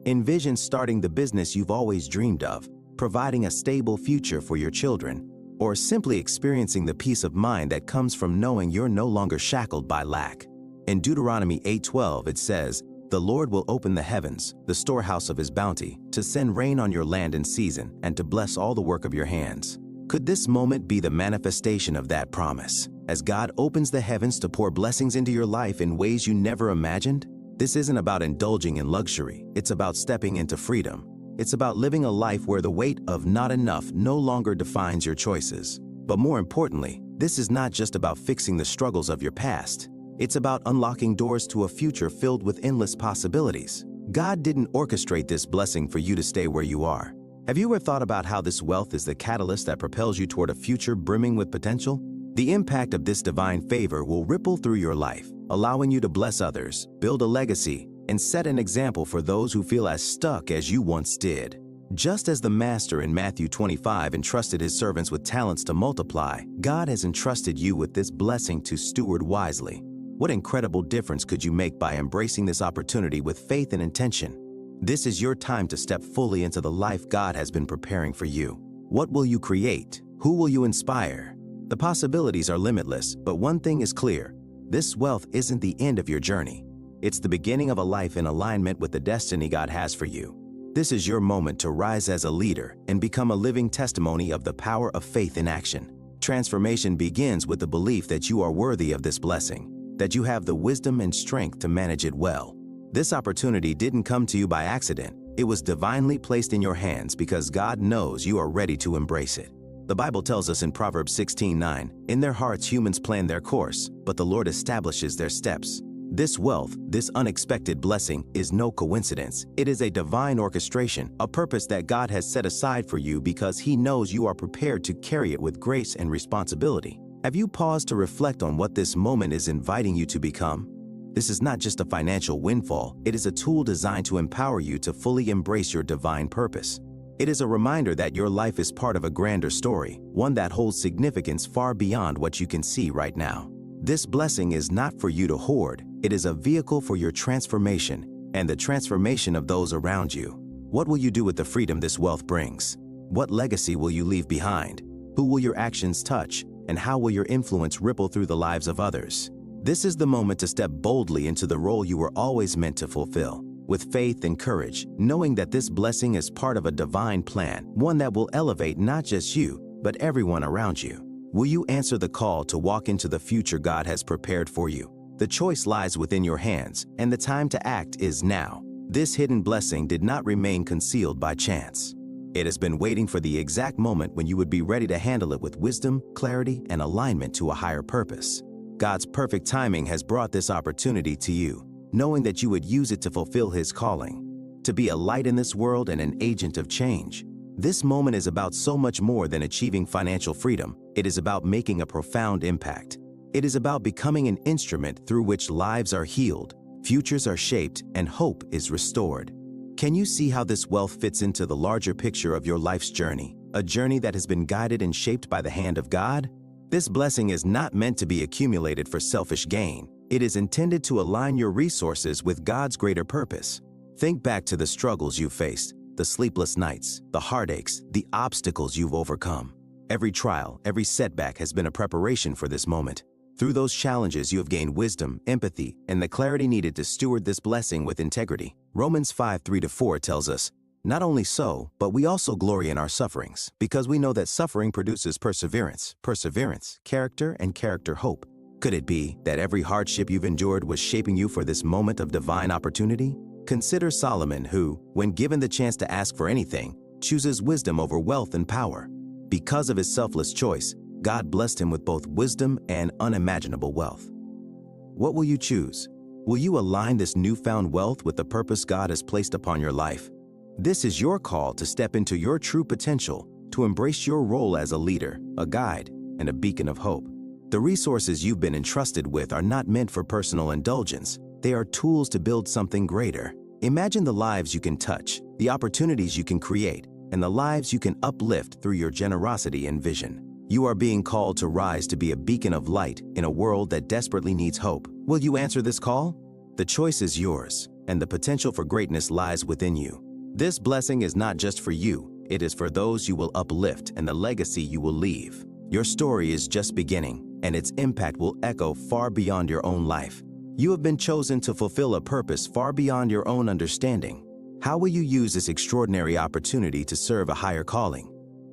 Envision starting the business you've always dreamed of, providing a stable future for your children, or simply experiencing the peace of mind that comes from knowing you're no longer shackled by lack. In Deuteronomy 8:12 it says, "The Lord will open the heavens, the storehouse of His bounty, to send rain on your land in season and to bless all the work of your hands." Could this moment be the manifestation of that promise, as God opens the heavens to pour blessings into your life in ways you never imagined? This isn't about indulging in luxury, it's about stepping into freedom. It's about living a life where the weight of not enough no longer defines your choices. But more importantly, this is not just about fixing the struggles of your past. It's about unlocking doors to a future filled with endless possibilities. God didn't orchestrate this blessing for you to stay where you are. Have you ever thought about how this wealth is the catalyst that propels you toward a future brimming with potential? The impact of this divine favor will ripple through your life, allowing you to bless others, build a legacy, and set an example for those who feel as stuck as you once did. Just as the Master in Matthew 25 entrusted His servants with talents to multiply, God has entrusted you with this blessing to steward wisely. What incredible difference could you make by embracing this opportunity with faith and intention? This is your time to step fully into the life God has been preparing for you. What will you create? Who will you inspire? The possibilities are limitless, but one thing is clear. This wealth isn't the end of your journey. It's the beginning of a life in alignment with the destiny God has for you. This is your moment to rise as a leader and become a living testimony of the power of faith in action. Transformation begins with the belief that you are worthy of this blessing, that you have the wisdom and strength to manage it well. This opportunity didn't come to you by accident. It was divinely placed in your hands because God knows you are ready to embrace it. The Bible tells us in Proverbs 16:9, "In their hearts humans plan their course, but the Lord establishes their steps." This wealth, this unexpected blessing, is no coincidence. It is a divine orchestration, a purpose that God has set aside for you because He knows you are prepared to carry it with grace and responsibility. Have you paused to reflect on what this moment is inviting you to become? This is not just a financial windfall, it is a tool designed to empower you to fully embrace your divine purpose. It is a reminder that your life is part of a grander story, one that holds significance far beyond what you can see right now. This blessing is not for you to hoard, it is a vehicle for your transformation and the transformation of those around you. What will you do with the freedom this wealth brings? What legacy will you leave behind? Who will your actions touch? And how will your influence ripple through the lives of others? This is the moment to step boldly into the role you were always meant to fulfill, with faith and courage, knowing that this blessing is part of a divine plan, one that will elevate not just you, but everyone around you. Will you answer the call to walk into the future God has prepared for you? The choice lies within your hands, and the time to act is now. This hidden blessing did not remain concealed by chance. It has been waiting for the exact moment when you would be ready to handle it with wisdom, clarity, and alignment to a higher purpose. God's perfect timing has brought this opportunity to you, knowing that you would use it to fulfill His calling, to be a light in this world and an agent of change. This moment is about so much more than achieving financial freedom. It is about making a profound impact. It is about becoming an instrument through which lives are healed, futures are shaped, and hope is restored. Can you see how this wealth fits into the larger picture of your life's journey, a journey that has been guided and shaped by the hand of God? This blessing is not meant to be accumulated for selfish gain. It is intended to align your resources with God's greater purpose. Think back to the struggles you faced, the sleepless nights, the heartaches, the obstacles you've overcome. Every trial, every setback has been a preparation for this moment. Through those challenges, you have gained wisdom, empathy, and the clarity needed to steward this blessing with integrity. Romans 5:3-4 tells us, "Not only so, but we also glory in our sufferings, because we know that suffering produces perseverance, perseverance, character, and character hope." Could it be that every hardship you've endured was shaping you for this moment of divine opportunity? Consider Solomon who, when given the chance to ask for anything, chooses wisdom over wealth and power. Because of his selfless choice, God blessed him with both wisdom and unimaginable wealth. What will you choose? Will you align this newfound wealth with the purpose God has placed upon your life? This is your call to step into your true potential, to embrace your role as a leader, a guide, and a beacon of hope. The resources you've been entrusted with are not meant for personal indulgence. They are tools to build something greater. Imagine the lives you can touch, the opportunities you can create, and the lives you can uplift through your generosity and vision. You are being called to rise to be a beacon of light in a world that desperately needs hope. Will you answer this call? The choice is yours, and the potential for greatness lies within you. This blessing is not just for you, it is for those you will uplift and the legacy you will leave. Your story is just beginning, and its impact will echo far beyond your own life. You have been chosen to fulfill a purpose far beyond your own understanding. How will you use this extraordinary opportunity to serve a higher calling?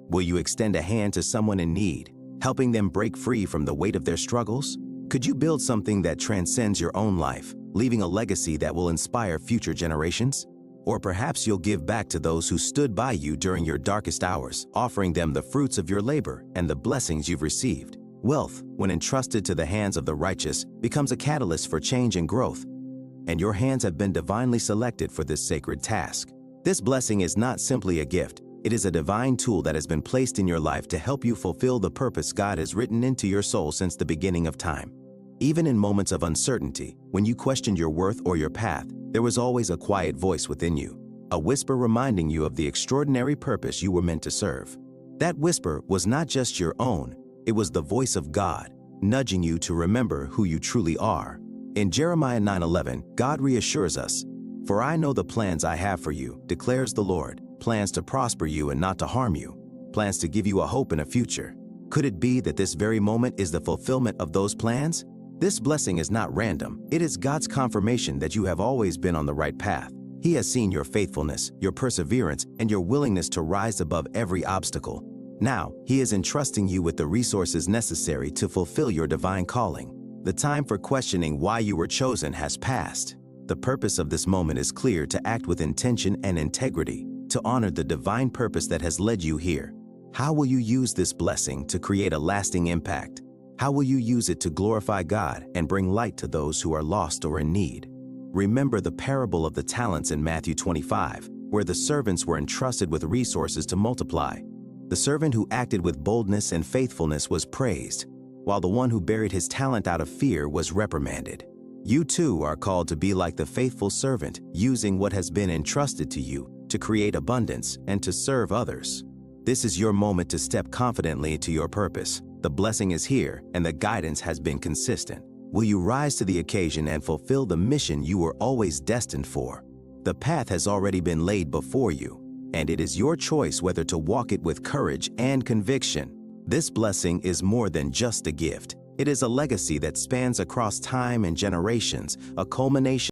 Will you extend a hand to someone in need, helping them break free from the weight of their struggles? Could you build something that transcends your own life, leaving a legacy that will inspire future generations? Or perhaps you'll give back to those who stood by you during your darkest hours, offering them the fruits of your labor and the blessings you've received. Wealth, when entrusted to the hands of the righteous, becomes a catalyst for change and growth. And your hands have been divinely selected for this sacred task. This blessing is not simply a gift. It is a divine tool that has been placed in your life to help you fulfill the purpose God has written into your soul since the beginning of time. Even in moments of uncertainty, when you questioned your worth or your path, there was always a quiet voice within you, a whisper reminding you of the extraordinary purpose you were meant to serve. That whisper was not just your own, it was the voice of God, nudging you to remember who you truly are. In Jeremiah 9:11, God reassures us, For I know the plans I have for you, declares the Lord, plans to prosper you and not to harm you, plans to give you a hope and a future. Could it be that this very moment is the fulfillment of those plans? This blessing is not random. It is God's confirmation that you have always been on the right path. He has seen your faithfulness, your perseverance, and your willingness to rise above every obstacle. Now, He is entrusting you with the resources necessary to fulfill your divine calling. The time for questioning why you were chosen has passed. The purpose of this moment is clear: to act with intention and integrity, to honor the divine purpose that has led you here. How will you use this blessing to create a lasting impact? How will you use it to glorify God and bring light to those who are lost or in need? Remember the parable of the talents in Matthew 25, where the servants were entrusted with resources to multiply. The servant who acted with boldness and faithfulness was praised, while the one who buried his talent out of fear was reprimanded. You too are called to be like the faithful servant, using what has been entrusted to you to create abundance and to serve others. This is your moment to step confidently into your purpose. The blessing is here, and the guidance has been consistent. Will you rise to the occasion and fulfill the mission you were always destined for? The path has already been laid before you, and it is your choice whether to walk it with courage and conviction. This blessing is more than just a gift. It is a legacy that spans across time and generations, a culmination